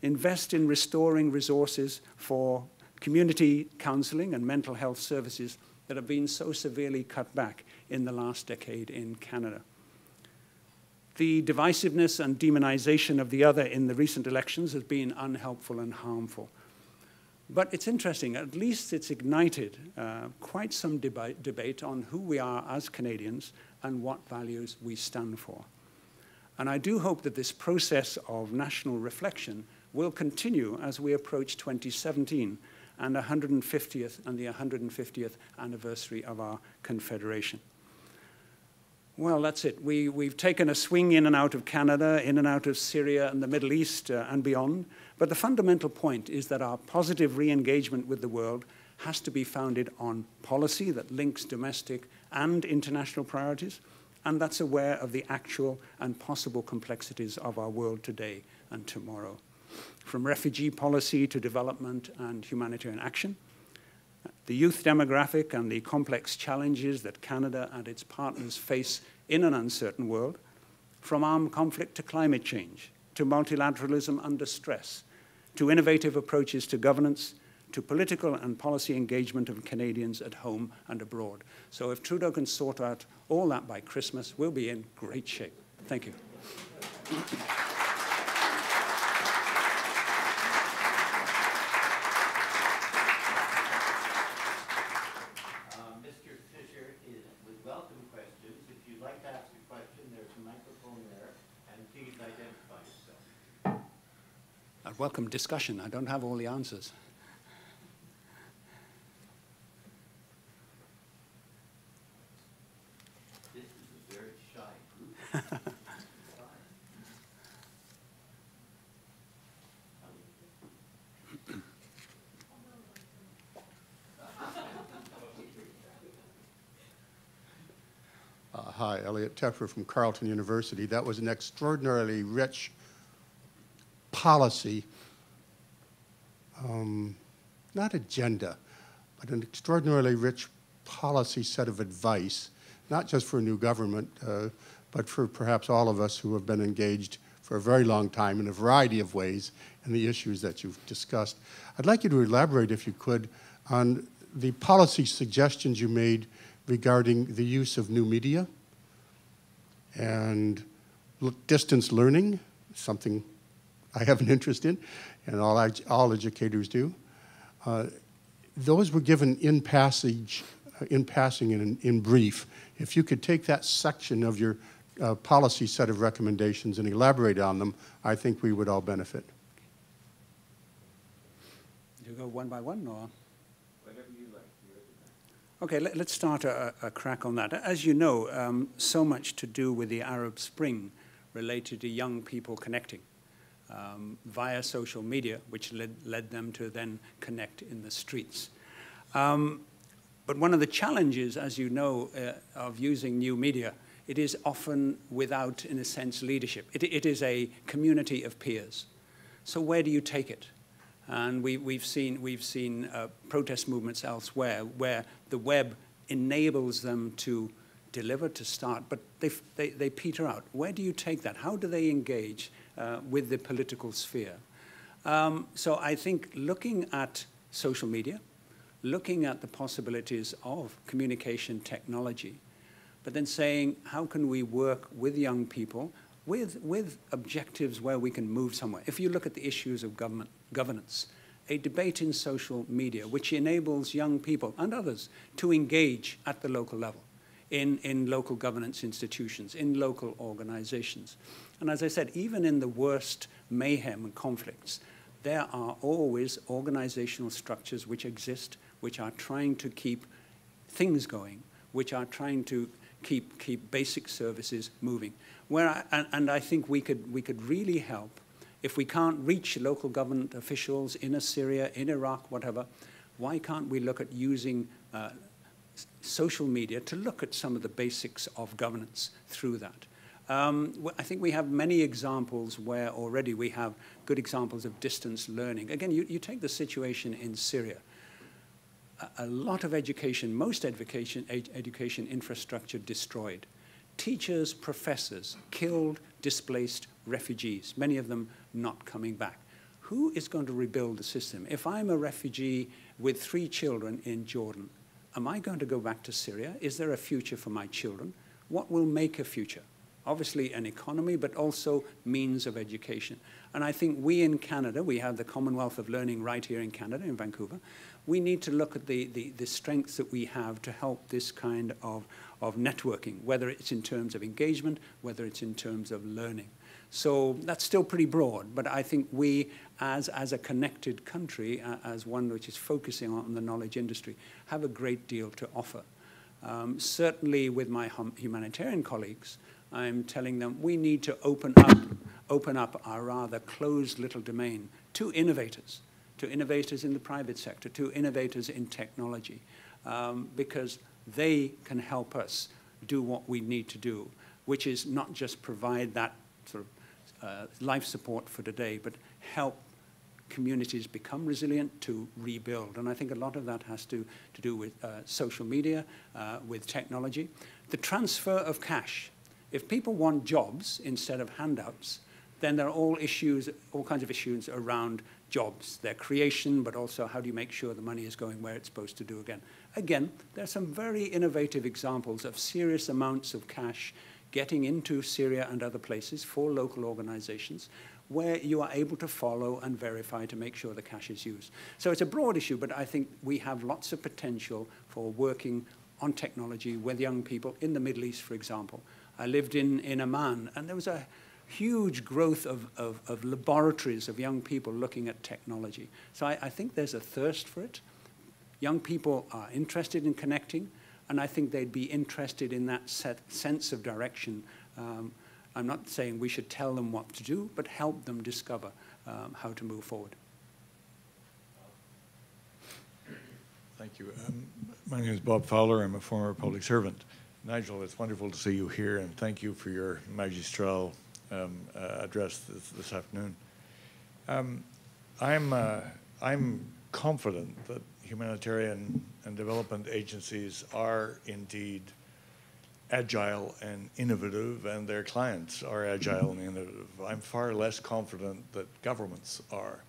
invest in restoring resources for community counseling and mental health services that have been so severely cut back in the last decade in Canada. The divisiveness and demonization of the other in the recent elections has been unhelpful and harmful. But it's interesting, at least it's ignited quite some debate on who we are as Canadians and what values we stand for. And I do hope that this process of national reflection will continue as we approach 2017 and the 150th anniversary of our Confederation. Well, that's it. We've taken a swing in and out of Canada, in and out of Syria and the Middle East and beyond. But the fundamental point is that our positive re-engagement with the world has to be founded on policy that links domestic and international priorities, and that's aware of the actual and possible complexities of our world today and tomorrow. From refugee policy to development and humanitarian action, the youth demographic and the complex challenges that Canada and its partners face in an uncertain world, from armed conflict to climate change, to multilateralism under stress, to innovative approaches to governance, to political and policy engagement of Canadians at home and abroad. So if Trudeau can sort out all that by Christmas, we'll be in great shape. Thank you. Mr. Fisher would welcome questions. If you'd like to ask a question, there's a microphone there, and please identify yourself. I'd welcome discussion. I don't have all the answers. This is a very shy group. Hi, Elliot Teffer from Carleton University. That was an extraordinarily rich policy, not agenda, but an extraordinarily rich policy set of advice, not just for a new government, but for perhaps all of us who have been engaged for a very long time in a variety of ways in the issues that you've discussed. I'd like you to elaborate, if you could, on the policy suggestions you made regarding the use of new media and distance learning, something I have an interest in, and all educators do. Those were given in passing and in brief. If you could take that section of your policy set of recommendations and elaborate on them, I think we would all benefit. Do you go one by one, or? Whatever you like. Okay, let's start a crack on that. As you know, so much to do with the Arab Spring related to young people connecting via social media, which led them to then connect in the streets. But one of the challenges, as you know, of using new media, it is often without, in a sense, leadership. It is a community of peers. So where do you take it? And we've seen protest movements elsewhere where the web enables them to deliver, to start, but they peter out. Where do you take that? How do they engage with the political sphere? So I think looking at social media, looking at the possibilities of communication technology, but then saying, how can we work with young people with objectives where we can move somewhere? If you look at the issues of governance, a debate in social media which enables young people and others to engage at the local level, in local governance institutions, in local organizations. And as I said, even in the worst mayhem and conflicts, there are always organizational structures which exist, which are trying to keep things going, which are trying to keep basic services moving. And I think we could really help. If we can't reach local government officials in Syria, in Iraq, whatever, why can't we look at using social media to look at some of the basics of governance through that? I think we have many examples where already we have good examples of distance learning. Again, you take the situation in Syria. A lot of education, most education infrastructure destroyed. Teachers, professors killed, displaced, refugees, many of them not coming back. Who is going to rebuild the system? If I'm a refugee with 3 children in Jordan, am I going to go back to Syria? Is there a future for my children? What will make a future? Obviously an economy, but also means of education. And I think we in Canada, we have the Commonwealth of Learning right here in Canada, in Vancouver. We need to look at the strengths that we have to help this kind of of networking, whether it's in terms of engagement, whether it's in terms of learning. So that's still pretty broad, but I think we, as a connected country, as one which is focusing on the knowledge industry, have a great deal to offer. Certainly with my humanitarian colleagues, I'm telling them we need to open up our rather closed little domain to innovators in the private sector, to innovators in technology, because they can help us do what we need to do, which is not just provide that sort of life support for today, but help communities become resilient to rebuild. And I think a lot of that has to do with social media, with technology. The transfer of cash. If people want jobs instead of handouts, then there are all kinds of issues around jobs, their creation, but also how do you make sure the money is going where it's supposed to do again. Again, there are some very innovative examples of serious amounts of cash getting into Syria and other places for local organizations where you are able to follow and verify to make sure the cash is used. So it's a broad issue, but I think we have lots of potential for working on technology with young people in the Middle East, for example. I lived in Amman, and there was a huge growth of laboratories of young people looking at technology. So I think there's a thirst for it. Young people are interested in connecting, and I think they'd be interested in that sense of direction. I'm not saying we should tell them what to do, but help them discover how to move forward. Thank you. My name is Bob Fowler. I'm a former public servant. Nigel, it's wonderful to see you here, and thank you for your magistral address this afternoon. I'm confident that humanitarian and development agencies are indeed agile and innovative, and their clients are agile and innovative. I'm far less confident that governments are.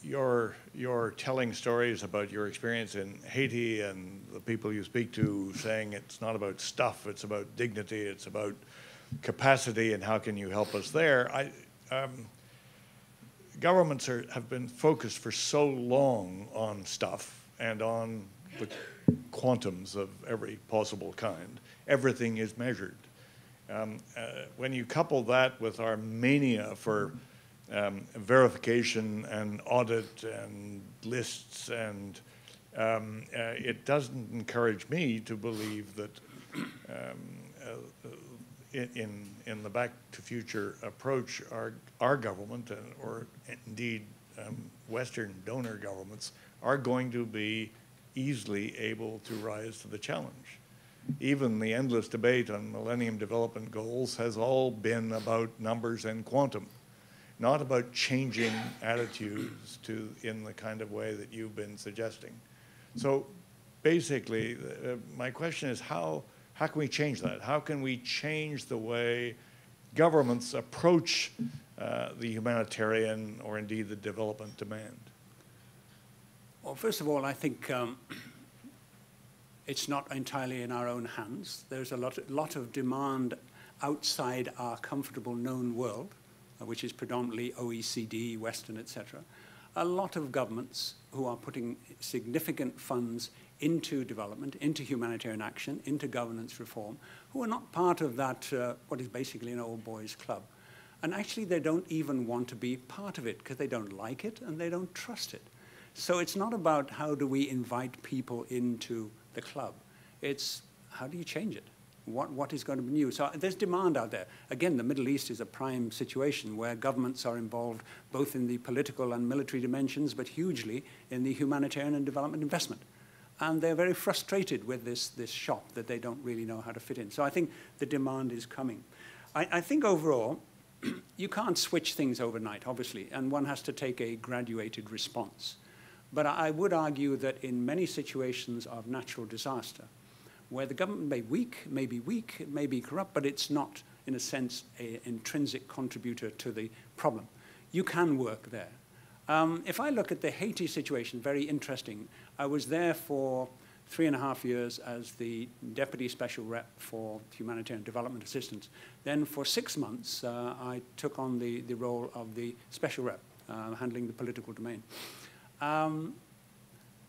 You're telling stories about your experience in Haiti and the people you speak to saying it's not about stuff, it's about dignity, it's about capacity, and how can you help us there? Governments have been focused for so long on stuff and on the quantums of every possible kind. Everything is measured. When you couple that with our mania for verification and audit and lists, and it doesn't encourage me to believe that in the Back to Future approach, our government, or indeed Western donor governments, are going to be easily able to rise to the challenge. Even the endless debate on Millennium Development Goals has all been about numbers and quantum, not about changing attitudes in the kind of way that you've been suggesting. So basically, my question is how can we change that? How can we change the way governments approach the humanitarian or indeed the development demand? Well, first of all, I think it's not entirely in our own hands. There's a lot of demand outside our comfortable known world, which is predominantly OECD, Western, etc. A lot of governments who are putting significant funds into development, into humanitarian action, into governance reform, who are not part of that, what is basically an old boys club. And actually they don't even want to be part of it because they don't like it and they don't trust it. So it's not about how do we invite people into the club. It's how do you change it? What is going to be new? So there's demand out there. Again, the Middle East is a prime situation where governments are involved both in the political and military dimensions, but hugely in the humanitarian and development investment. And they're very frustrated with this shop that they don't really know how to fit in. So I think the demand is coming. I think overall, you can't switch things overnight, obviously, and one has to take a graduated response. But I would argue that in many situations of natural disaster, where the government may be weak, it may be corrupt, but it's not, in a sense, an intrinsic contributor to the problem. You can work there. If I look at the Haiti situation, very interesting. I was there for 3.5 years as the Deputy Special Rep for Humanitarian Development Assistance. Then for 6 months, I took on the role of the Special Rep, handling the political domain.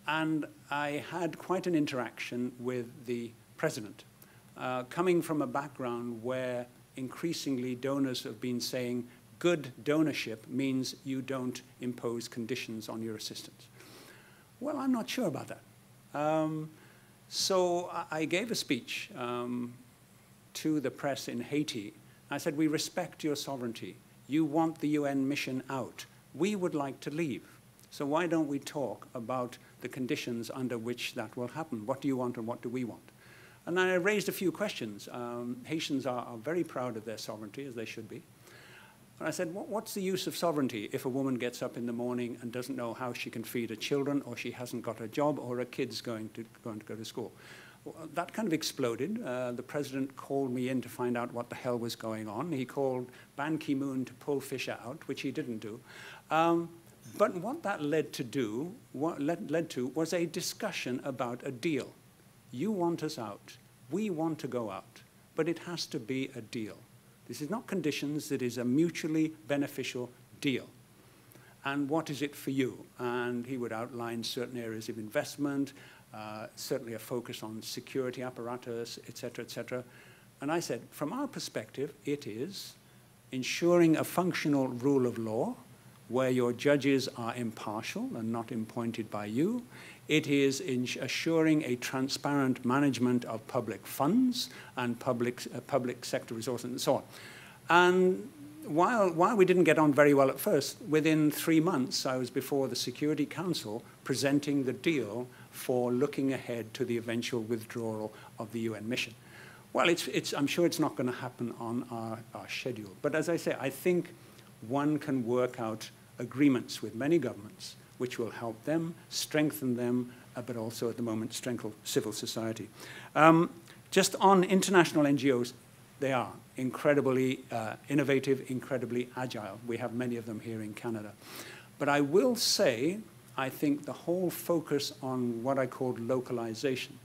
And I had quite an interaction with the president, coming from a background where increasingly donors have been saying good donorship means you don't impose conditions on your assistance. Well, I'm not sure about that. So I gave a speech to the press in Haiti. I said, we respect your sovereignty. You want the UN mission out. We would like to leave. So why don't we talk about the conditions under which that will happen? What do you want and what do we want? And I raised a few questions. Haitians are very proud of their sovereignty, as they should be. And I said, what's the use of sovereignty if a woman gets up in the morning and doesn't know how she can feed her children, or she hasn't got a job, or her kid's going to go to school? Well, that kind of exploded. The president called me in to find out what the hell was going on. He called Ban Ki-moon to pull Fisher out, which he didn't do. But what that led to was a discussion about a deal. You want us out. We want to go out. But it has to be a deal. This is not conditions. It is a mutually beneficial deal. And what is it for you? And he would outline certain areas of investment, certainly a focus on security apparatus, et cetera, et cetera. And I said, from our perspective, it is ensuring a functional rule of law, where your judges are impartial and not appointed by you. It is assuring a transparent management of public funds and public sector resources and so on. And while we didn't get on very well at first, within 3 months, I was before the Security Council presenting the deal for looking ahead to the eventual withdrawal of the UN mission. Well, I'm sure it's not going to happen on our schedule. But as I say, I think one can work out agreements with many governments which will help them, strengthen them, but also at the moment strengthen civil society. Just on international NGOs, they are incredibly innovative, incredibly agile. We have many of them here in Canada. But I will say, I think the whole focus on what I called localization,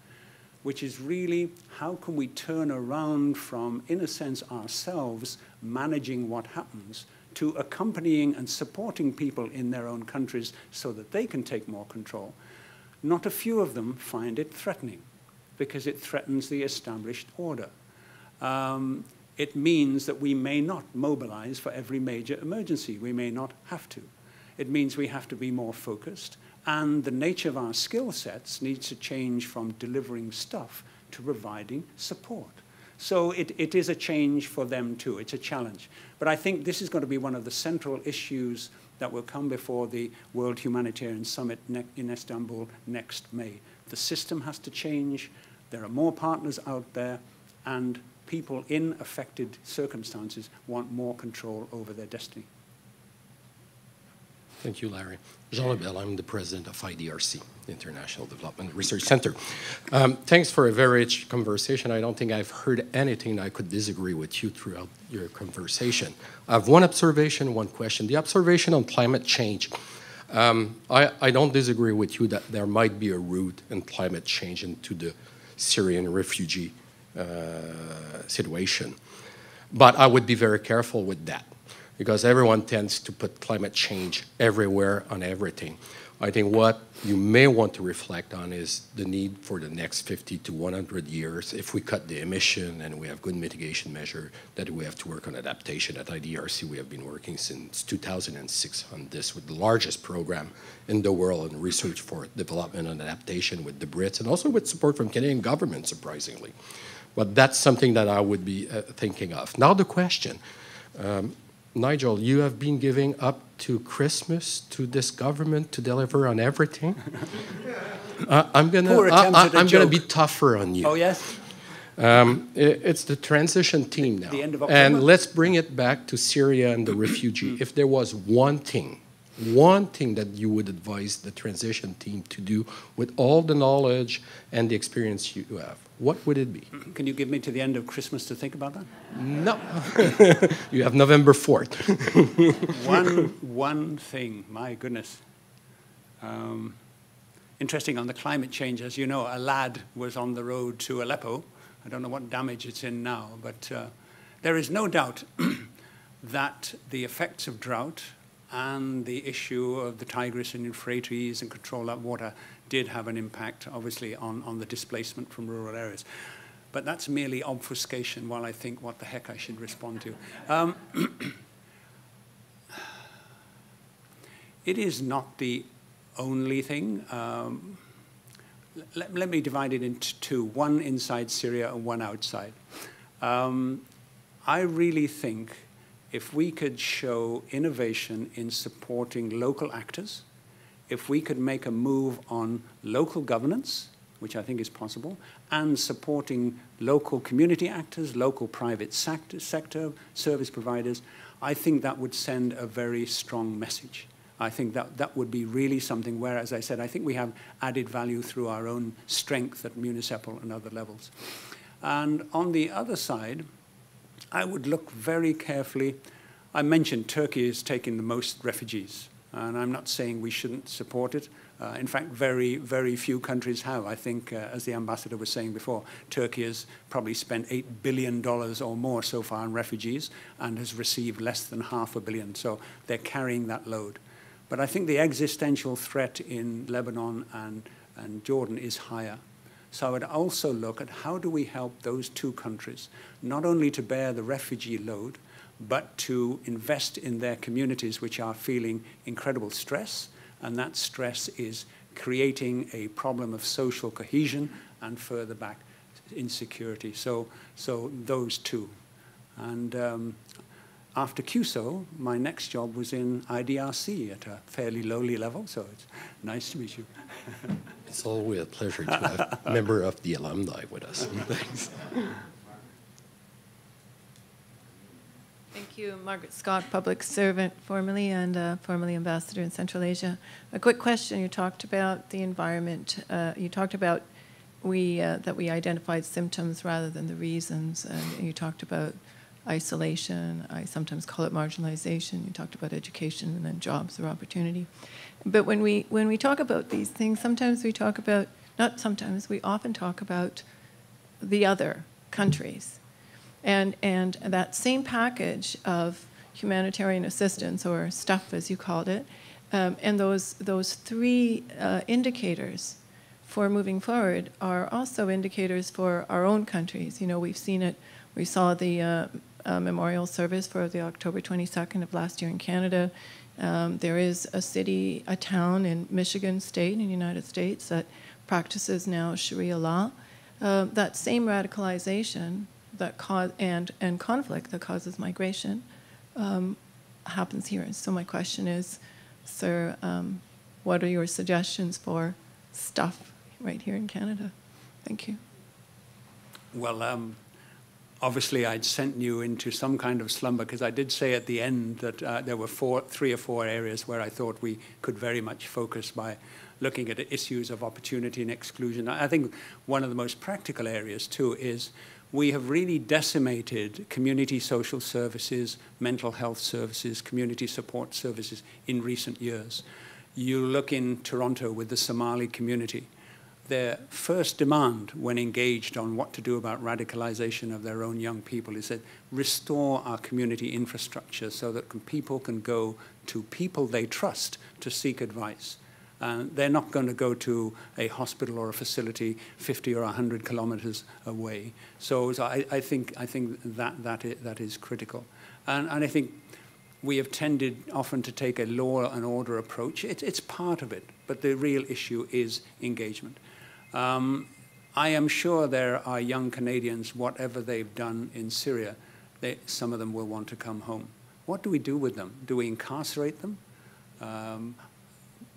which is really how can we turn around from, in a sense, ourselves managing what happens to accompanying and supporting people in their own countries so that they can take more control. Not a few of them find it threatening because it threatens the established order. It means that we may not mobilize for every major emergency. We may not have to. It means we have to be more focused, and the nature of our skill sets needs to change from delivering stuff to providing support. So it is a change for them too. It's a challenge. But I think this is going to be one of the central issues that will come before the World Humanitarian Summit in Istanbul next May. The system has to change. There are more partners out there, and people in affected circumstances want more control over their destiny. Thank you, Larry. Jean Lebel, I'm the president of IDRC, International Development Research Center. Thanks for a very rich conversation. I don't think I've heard anything I could disagree with you throughout your conversation. I have one observation, one question. The observation on climate change. I don't disagree with you that there might be a route in climate change into the Syrian refugee situation. But I would be very careful with that, because everyone tends to put climate change everywhere on everything. I think what you may want to reflect on is the need for the next 50 to 100 years, if we cut the emission and we have good mitigation measure, that we have to work on adaptation. At IDRC, we have been working since 2006 on this, with the largest program in the world in research for development and adaptation with the Brits, and also with support from Canadian government, surprisingly. But that's something that I would be thinking of. Now the question. Nigel, you have been giving up to Christmas to this government to deliver on everything. I'm gonna be tougher on you. Oh yes. It's the transition team now, the end of October. And let's bring it back to Syria and the refugee. If there was one thing that you would advise the transition team to do with all the knowledge and the experience you have, what would it be? Can you give me to the end of Christmas to think about that? No. You have November 4th. One thing, my goodness. Interesting on the climate change, as you know, a lad was on the road to Aleppo. I don't know what damage it's in now, but there is no doubt that the effects of drought and the issue of the Tigris and Euphrates and control of water did have an impact, obviously, on the displacement from rural areas. But that's merely obfuscation while I think what the heck I should respond to. It is not the only thing. Let me divide it into two, one inside Syria and one outside. I really think if we could show innovation in supporting local actors, if we could make a move on local governance, which I think is possible, and supporting local community actors, local private sector service providers, I think that would send a very strong message. I think that would be really something where, as I said, I think we have added value through our own strength at municipal and other levels. And on the other side, I would look very carefully. I mentioned Turkey is taking the most refugees, and I'm not saying we shouldn't support it. In fact, very, very few countries have. I think, as the ambassador was saying before, Turkey has probably spent $8 billion or more so far on refugees and has received less than $500 million. So they're carrying that load. But I think the existential threat in Lebanon and Jordan is higher. So I would also look at how do we help those two countries, not only to bear the refugee load, but to invest in their communities which are feeling incredible stress, and that stress is creating a problem of social cohesion and further back insecurity. So those two. And after QSO, my next job was in IDRC at a fairly lowly level, so it's nice to meet you. It's always a pleasure to have a member of the alumni with us. Thanks. Thank you, Margaret Scott, public servant formerly and formerly ambassador in Central Asia. A quick question, you talked about the environment. You talked about that we identified symptoms rather than the reasons, and you talked about isolation. I sometimes call it marginalization. You talked about education and then jobs or opportunity. But when we talk about these things, sometimes we talk about, not sometimes, we often talk about the other countries. And that same package of humanitarian assistance, or stuff as you called it, and those three indicators for moving forward are also indicators for our own countries. You know, we've seen it. We saw the memorial service for the October 22nd of last year in Canada. There is a town in Michigan State in the United States that practices now Sharia law. That same radicalization that and conflict that causes migration happens here. So my question is, sir, what are your suggestions for stuff right here in Canada? Thank you. Well, obviously I'd sent you into some kind of slumber, because I did say at the end that there were three or four areas where I thought we could very much focus by looking at issues of opportunity and exclusion. I think one of the most practical areas too is we have really decimated community social services, mental health services, community support services in recent years. You look in Toronto with the Somali community. Their first demand when engaged on what to do about radicalization of their own young people is that restore our community infrastructure so that people can go to people they trust to seek advice. They're not going to go to a hospital or a facility 50 or 100 kilometers away. So I think that is critical. And I think we have tended often to take a law and order approach. It's part of it, but the real issue is engagement. I am sure there are young Canadians, whatever they've done in Syria, some of them will want to come home. What do we do with them? Do we incarcerate them?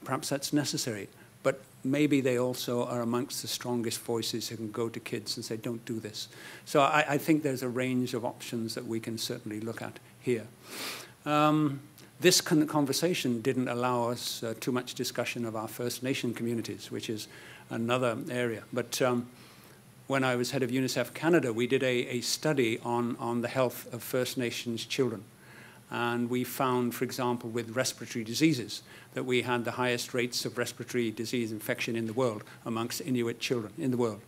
Perhaps that's necessary, but maybe they also are amongst the strongest voices who can go to kids and say, don't do this. So I think there's a range of options that we can certainly look at here. This conversation didn't allow us too much discussion of our First Nation communities, which is another area. But when I was head of UNICEF Canada, we did a study on the health of First Nations children. And we found, for example, with respiratory diseases, that we had the highest rates of respiratory disease infection in the world amongst Inuit children in the world.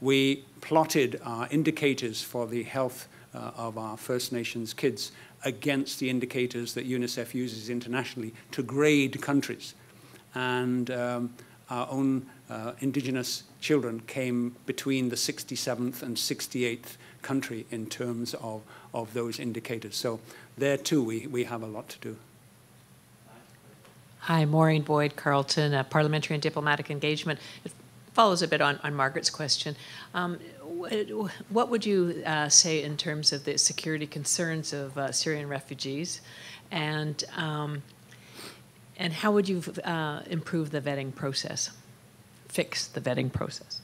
We plotted our indicators for the health of our First Nations kids against the indicators that UNICEF uses internationally to grade countries. And our own indigenous children came between the 67th and 68th country in terms of those indicators. So there too we have a lot to do. Hi, Maureen Boyd Carlton, Parliamentary and Diplomatic Engagement. It follows a bit on Margaret's question. What would you say in terms of the security concerns of Syrian refugees, and how would you improve the vetting process, fix the vetting process?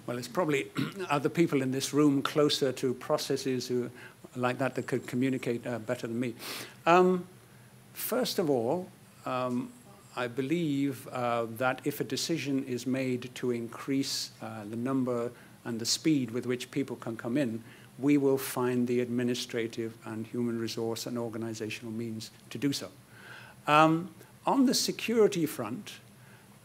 Well, it's probably other people in this room closer to processes who like that could communicate better than me. First of all, I believe that if a decision is made to increase the number and the speed with which people can come in, we will find the administrative and human resource and organizational means to do so. On the security front,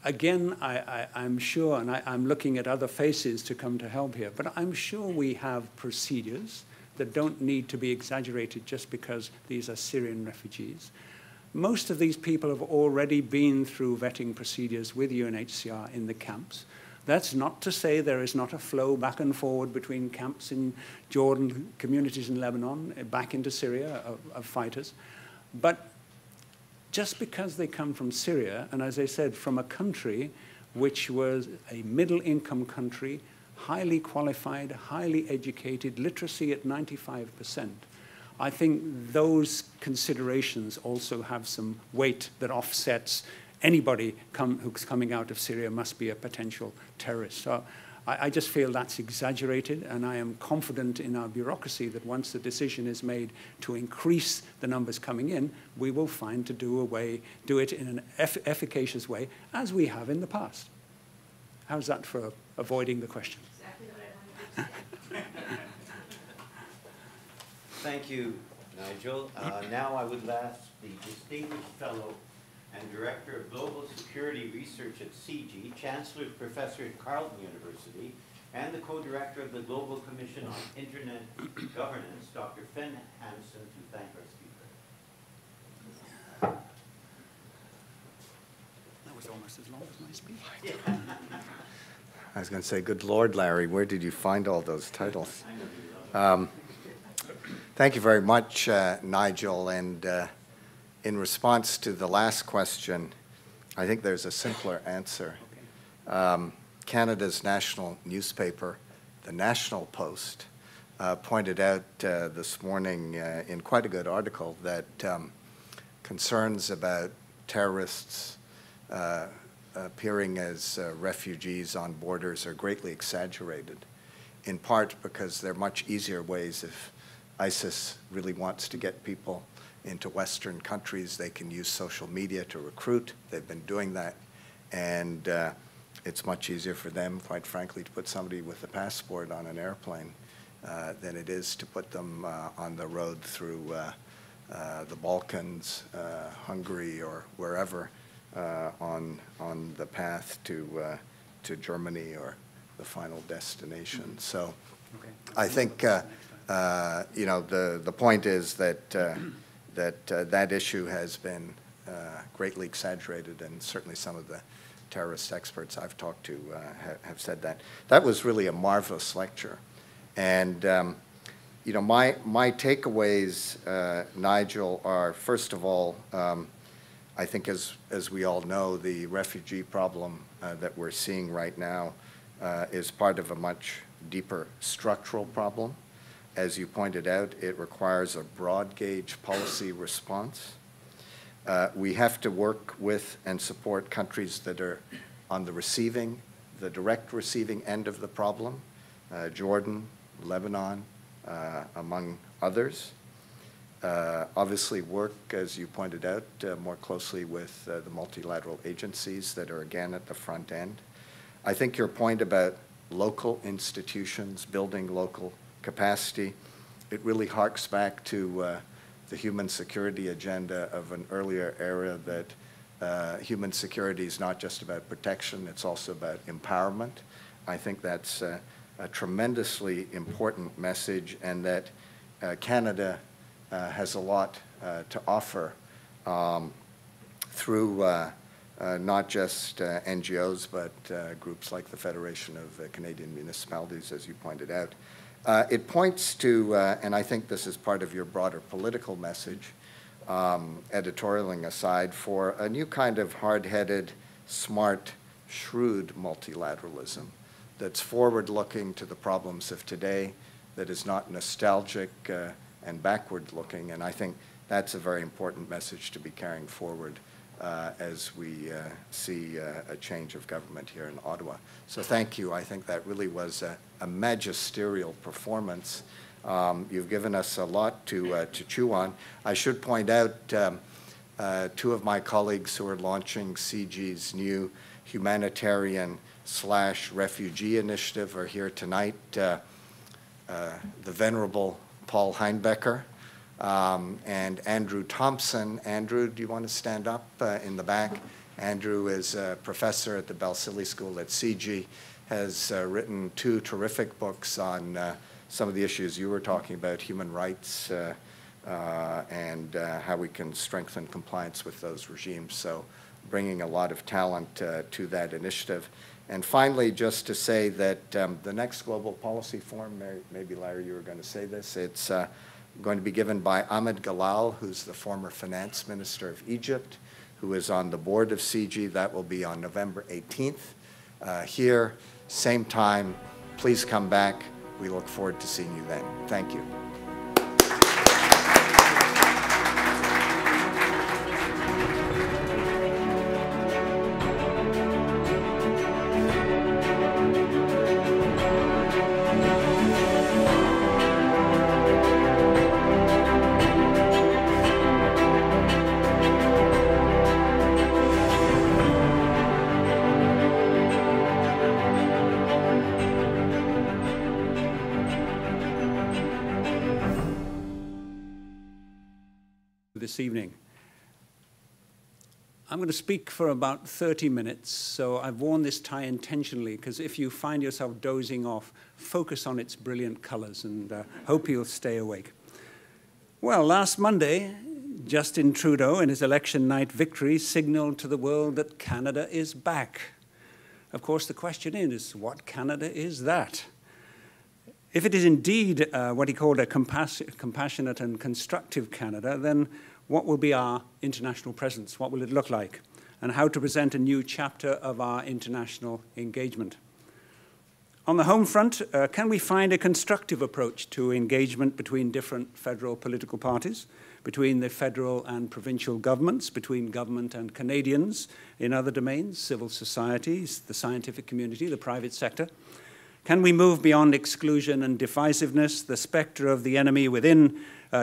again, I'm sure, and I'm looking at other faces to come to help here, but I'm sure we have procedures that don't need to be exaggerated just because these are Syrian refugees. Most of these people have already been through vetting procedures with UNHCR in the camps. That's not to say there is not a flow back and forward between camps in Jordan, communities in Lebanon, back into Syria of fighters. But just because they come from Syria, and as I said, from a country which was a middle-income country, highly qualified, highly educated, literacy at 95%, I think those considerations also have some weight that offsets anybody who's coming out of Syria must be a potential terrorist. So I just feel that's exaggerated, and I am confident in our bureaucracy that once the decision is made to increase the numbers coming in, we will find to do it in an efficacious way, as we have in the past. How's that for avoiding the question? Exactly what I wanted to say. Thank you, Nigel. Now I would ask the distinguished fellow and Director of Global Security Research at CG, Chancellor Professor at Carleton University, and the co-director of the Global Commission on Internet Governance, Dr. Finn Hansen, to thank our speaker. That was almost as long as my speech. I was going to say, good Lord, Larry, where did you find all those titles? Thank you very much, Nigel. And in response to the last question, I think there's a simpler answer. Canada's national newspaper, the National Post, pointed out this morning in quite a good article that concerns about terrorists appearing as refugees on borders are greatly exaggerated, in part because there are much easier ways. If ISIS really wants to get people into Western countries, they can use social media to recruit. They've been doing that. And it's much easier for them, quite frankly, to put somebody with a passport on an airplane than it is to put them on the road through the Balkans, Hungary, or wherever on the path to Germany or the final destination. So I think the point is that that issue has been greatly exaggerated, and certainly some of the terrorist experts I've talked to have said that. That was really a marvelous lecture. And my takeaways, Nigel, are, first of all, I think as we all know, the refugee problem that we're seeing right now is part of a much deeper structural problem. As you pointed out, it requires a broad gauge policy response. We have to work with and support countries that are on the direct receiving end of the problem, Jordan, Lebanon, among others. Obviously work, as you pointed out, more closely with the multilateral agencies that are again at the front end. I think your point about local institutions, building local capacity, it really harks back to the human security agenda of an earlier era that human security is not just about protection, it's also about empowerment. I think that's a tremendously important message, and that Canada has a lot to offer through not just NGOs, but groups like the Federation of Canadian Municipalities, as you pointed out. It points to, and I think this is part of your broader political message, editorialing aside, for a new kind of hard-headed, smart, shrewd multilateralism that's forward-looking to the problems of today, that is not nostalgic and backward-looking, and I think that's a very important message to be carrying forward as we see a change of government here in Ottawa. So thank you. I think that really was a magisterial performance. You've given us a lot to chew on. I should point out two of my colleagues who are launching CG's new humanitarian/refugee initiative are here tonight. The venerable Paul Heinbecker and Andrew Thompson. Andrew, do you want to stand up in the back? Andrew is a professor at the Balsillie School at CG, has written 2 terrific books on some of the issues you were talking about, human rights and how we can strengthen compliance with those regimes. So bringing a lot of talent to that initiative. And finally, just to say that the next Global Policy Forum, maybe Larry, you were going to say this, it's going to be given by Ahmed Galal, who's the former finance minister of Egypt, who is on the board of CG. That will be on November 18th. Here, same time. Please come back. We look forward to seeing you then. Thank you. This evening. I'm going to speak for about 30 minutes, so I've worn this tie intentionally because if you find yourself dozing off, focus on its brilliant colors and hope you'll stay awake. Well, last Monday, Justin Trudeau, in his election night victory, signaled to the world that Canada is back. Of course, the question is, what Canada is that? If it is indeed what he called a compassionate and constructive Canada, then what will be our international presence? What will it look like? And how to present a new chapter of our international engagement? On the home front, can we find a constructive approach to engagement between different federal political parties, between the federal and provincial governments, between government and Canadians in other domains, civil societies, the scientific community, the private sector? Can we move beyond exclusion and divisiveness, the spectre of the enemy within,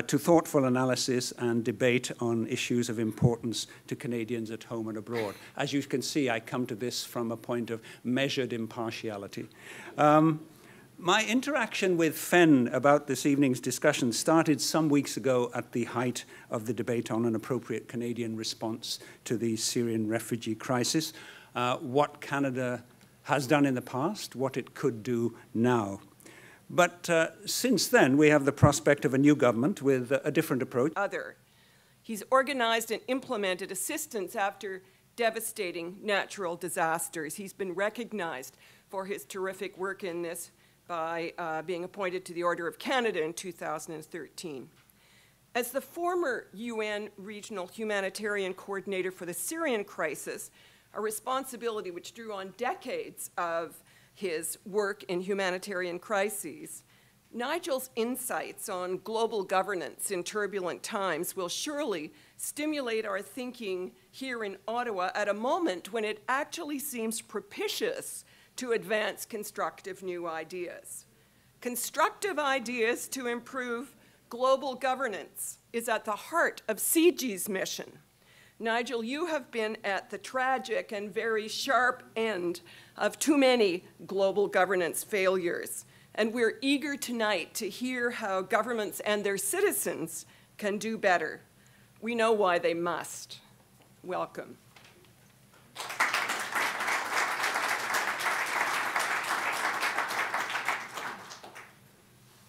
to thoughtful analysis and debate on issues of importance to Canadians at home and abroad? As you can see, I come to this from a point of measured impartiality. My interaction with Fen about this evening's discussion started some weeks ago at the height of the debate on an appropriate Canadian response to the Syrian refugee crisis, what Canada has done in the past, what it could do now. But since then, we have the prospect of a new government with a different approach. He's organized and implemented assistance after devastating natural disasters. He's been recognized for his terrific work in this by being appointed to the Order of Canada in 2013. As the former UN Regional Humanitarian Coordinator for the Syrian Crisis, a responsibility which drew on decades of his work in humanitarian crises, Nigel's insights on global governance in turbulent times will surely stimulate our thinking here in Ottawa at a moment when it actually seems propitious to advance constructive new ideas. Constructive ideas to improve global governance is at the heart of CG's mission. Nigel, you have been at the tragic and very sharp end of too many global governance failures, and we're eager tonight to hear how governments and their citizens can do better. We know why they must. Welcome.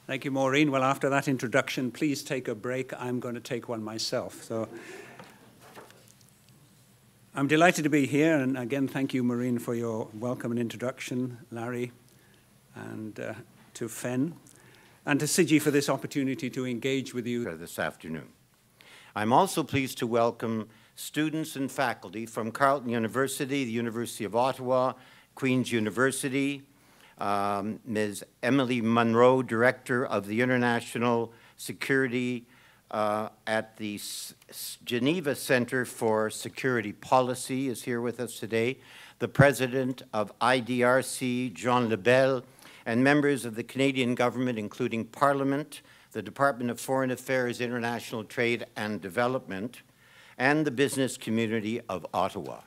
Thank you, Maureen. Well, after that introduction, please take a break. I'm going to take one myself. So I'm delighted to be here, and again, thank you, Maureen, for your welcome and introduction, Larry, and to Fen, and to Siji for this opportunity to engage with you this afternoon. I'm also pleased to welcome students and faculty from Carleton University, the University of Ottawa, Queen's University, Ms. Emily Munro, Director of the International Security at the Geneva Center for Security Policy is here with us today, the President of IDRC, Jean Lebel, and members of the Canadian government, including Parliament, the Department of Foreign Affairs, International Trade and Development, and the business community of Ottawa.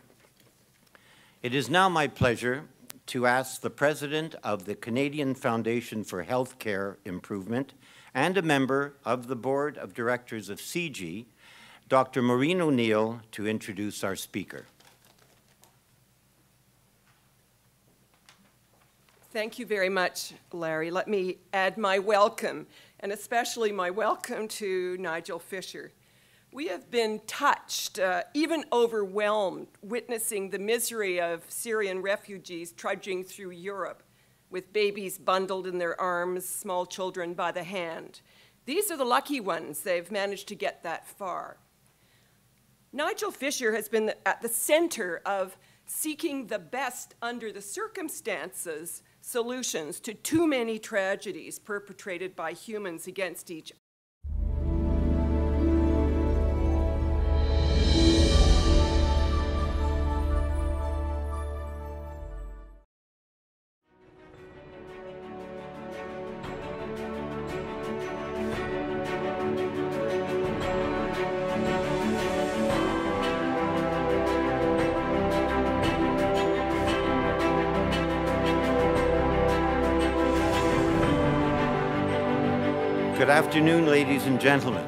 It is now my pleasure to ask the President of the Canadian Foundation for Healthcare Improvement and a member of the Board of Directors of CG, Dr. Maureen O'Neill, to introduce our speaker. Thank you very much, Larry. Let me add my welcome, and especially my welcome to Nigel Fisher. We have been touched, even overwhelmed, witnessing the misery of Syrian refugees trudging through Europe with babies bundled in their arms, small children by the hand. These are the lucky ones. They've managed to get that far. Nigel Fisher has been at the center of seeking the best under the circumstances solutions to too many tragedies perpetrated by humans against each other. Good afternoon, ladies and gentlemen.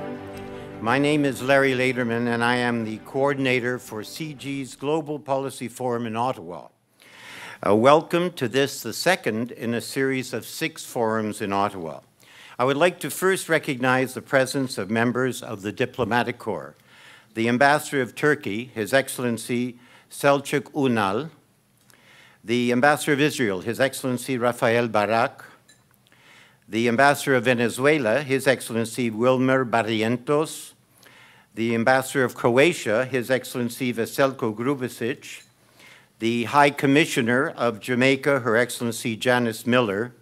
My name is Larry Laderman, and I am the coordinator for CG's Global Policy Forum in Ottawa. Welcome to this, the second in a series of 6 forums in Ottawa. I would like to first recognize the presence of members of the Diplomatic Corps, the Ambassador of Turkey, His Excellency Selçuk Unal, the Ambassador of Israel, His Excellency Rafael Barak, the Ambassador of Venezuela, His Excellency Wilmer Barrientos, the Ambassador of Croatia, His Excellency Veselko Grubesic, the High Commissioner of Jamaica, Her Excellency Janice Miller,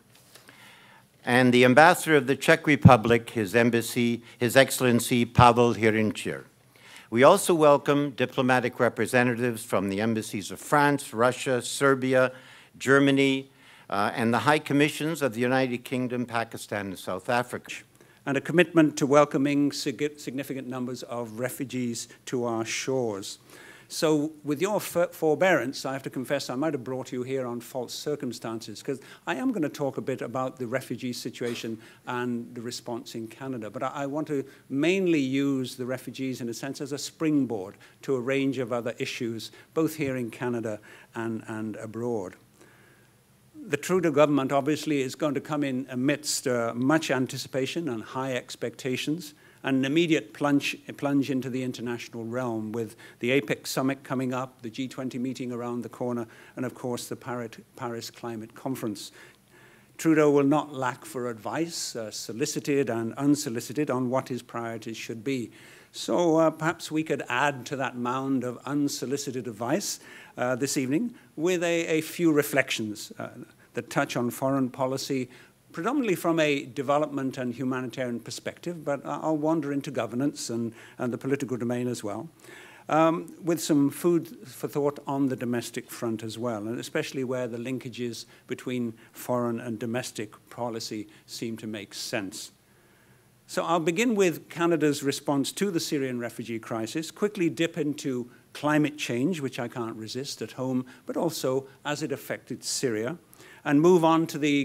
and the Ambassador of the Czech Republic, His Excellency Pavel Hirincier. We also welcome diplomatic representatives from the embassies of France, Russia, Serbia, Germany, and the High Commissions of the United Kingdom, Pakistan, and South Africa. And a commitment to welcoming significant numbers of refugees to our shores. So with your forbearance, I have to confess I might have brought you here on false circumstances, because I am going to talk a bit about the refugee situation and the response in Canada. But I want to mainly use the refugees, in a sense, as a springboard to a range of other issues, both here in Canada and abroad. The Trudeau government obviously is going to come in amidst much anticipation and high expectations, and an immediate plunge into the international realm with the APEC summit coming up, the G20 meeting around the corner, and of course the Paris Climate Conference. Trudeau will not lack for advice, solicited and unsolicited, on what his priorities should be. So perhaps we could add to that mound of unsolicited advice this evening with a few reflections that touch on foreign policy, predominantly from a development and humanitarian perspective, but I'll wander into governance and the political domain as well, with some food for thought on the domestic front as well, and especially where the linkages between foreign and domestic policy seem to make sense. So I'll begin with Canada's response to the Syrian refugee crisis, quickly dip into climate change, which I can't resist at home, but also as it affected Syria, and move on to the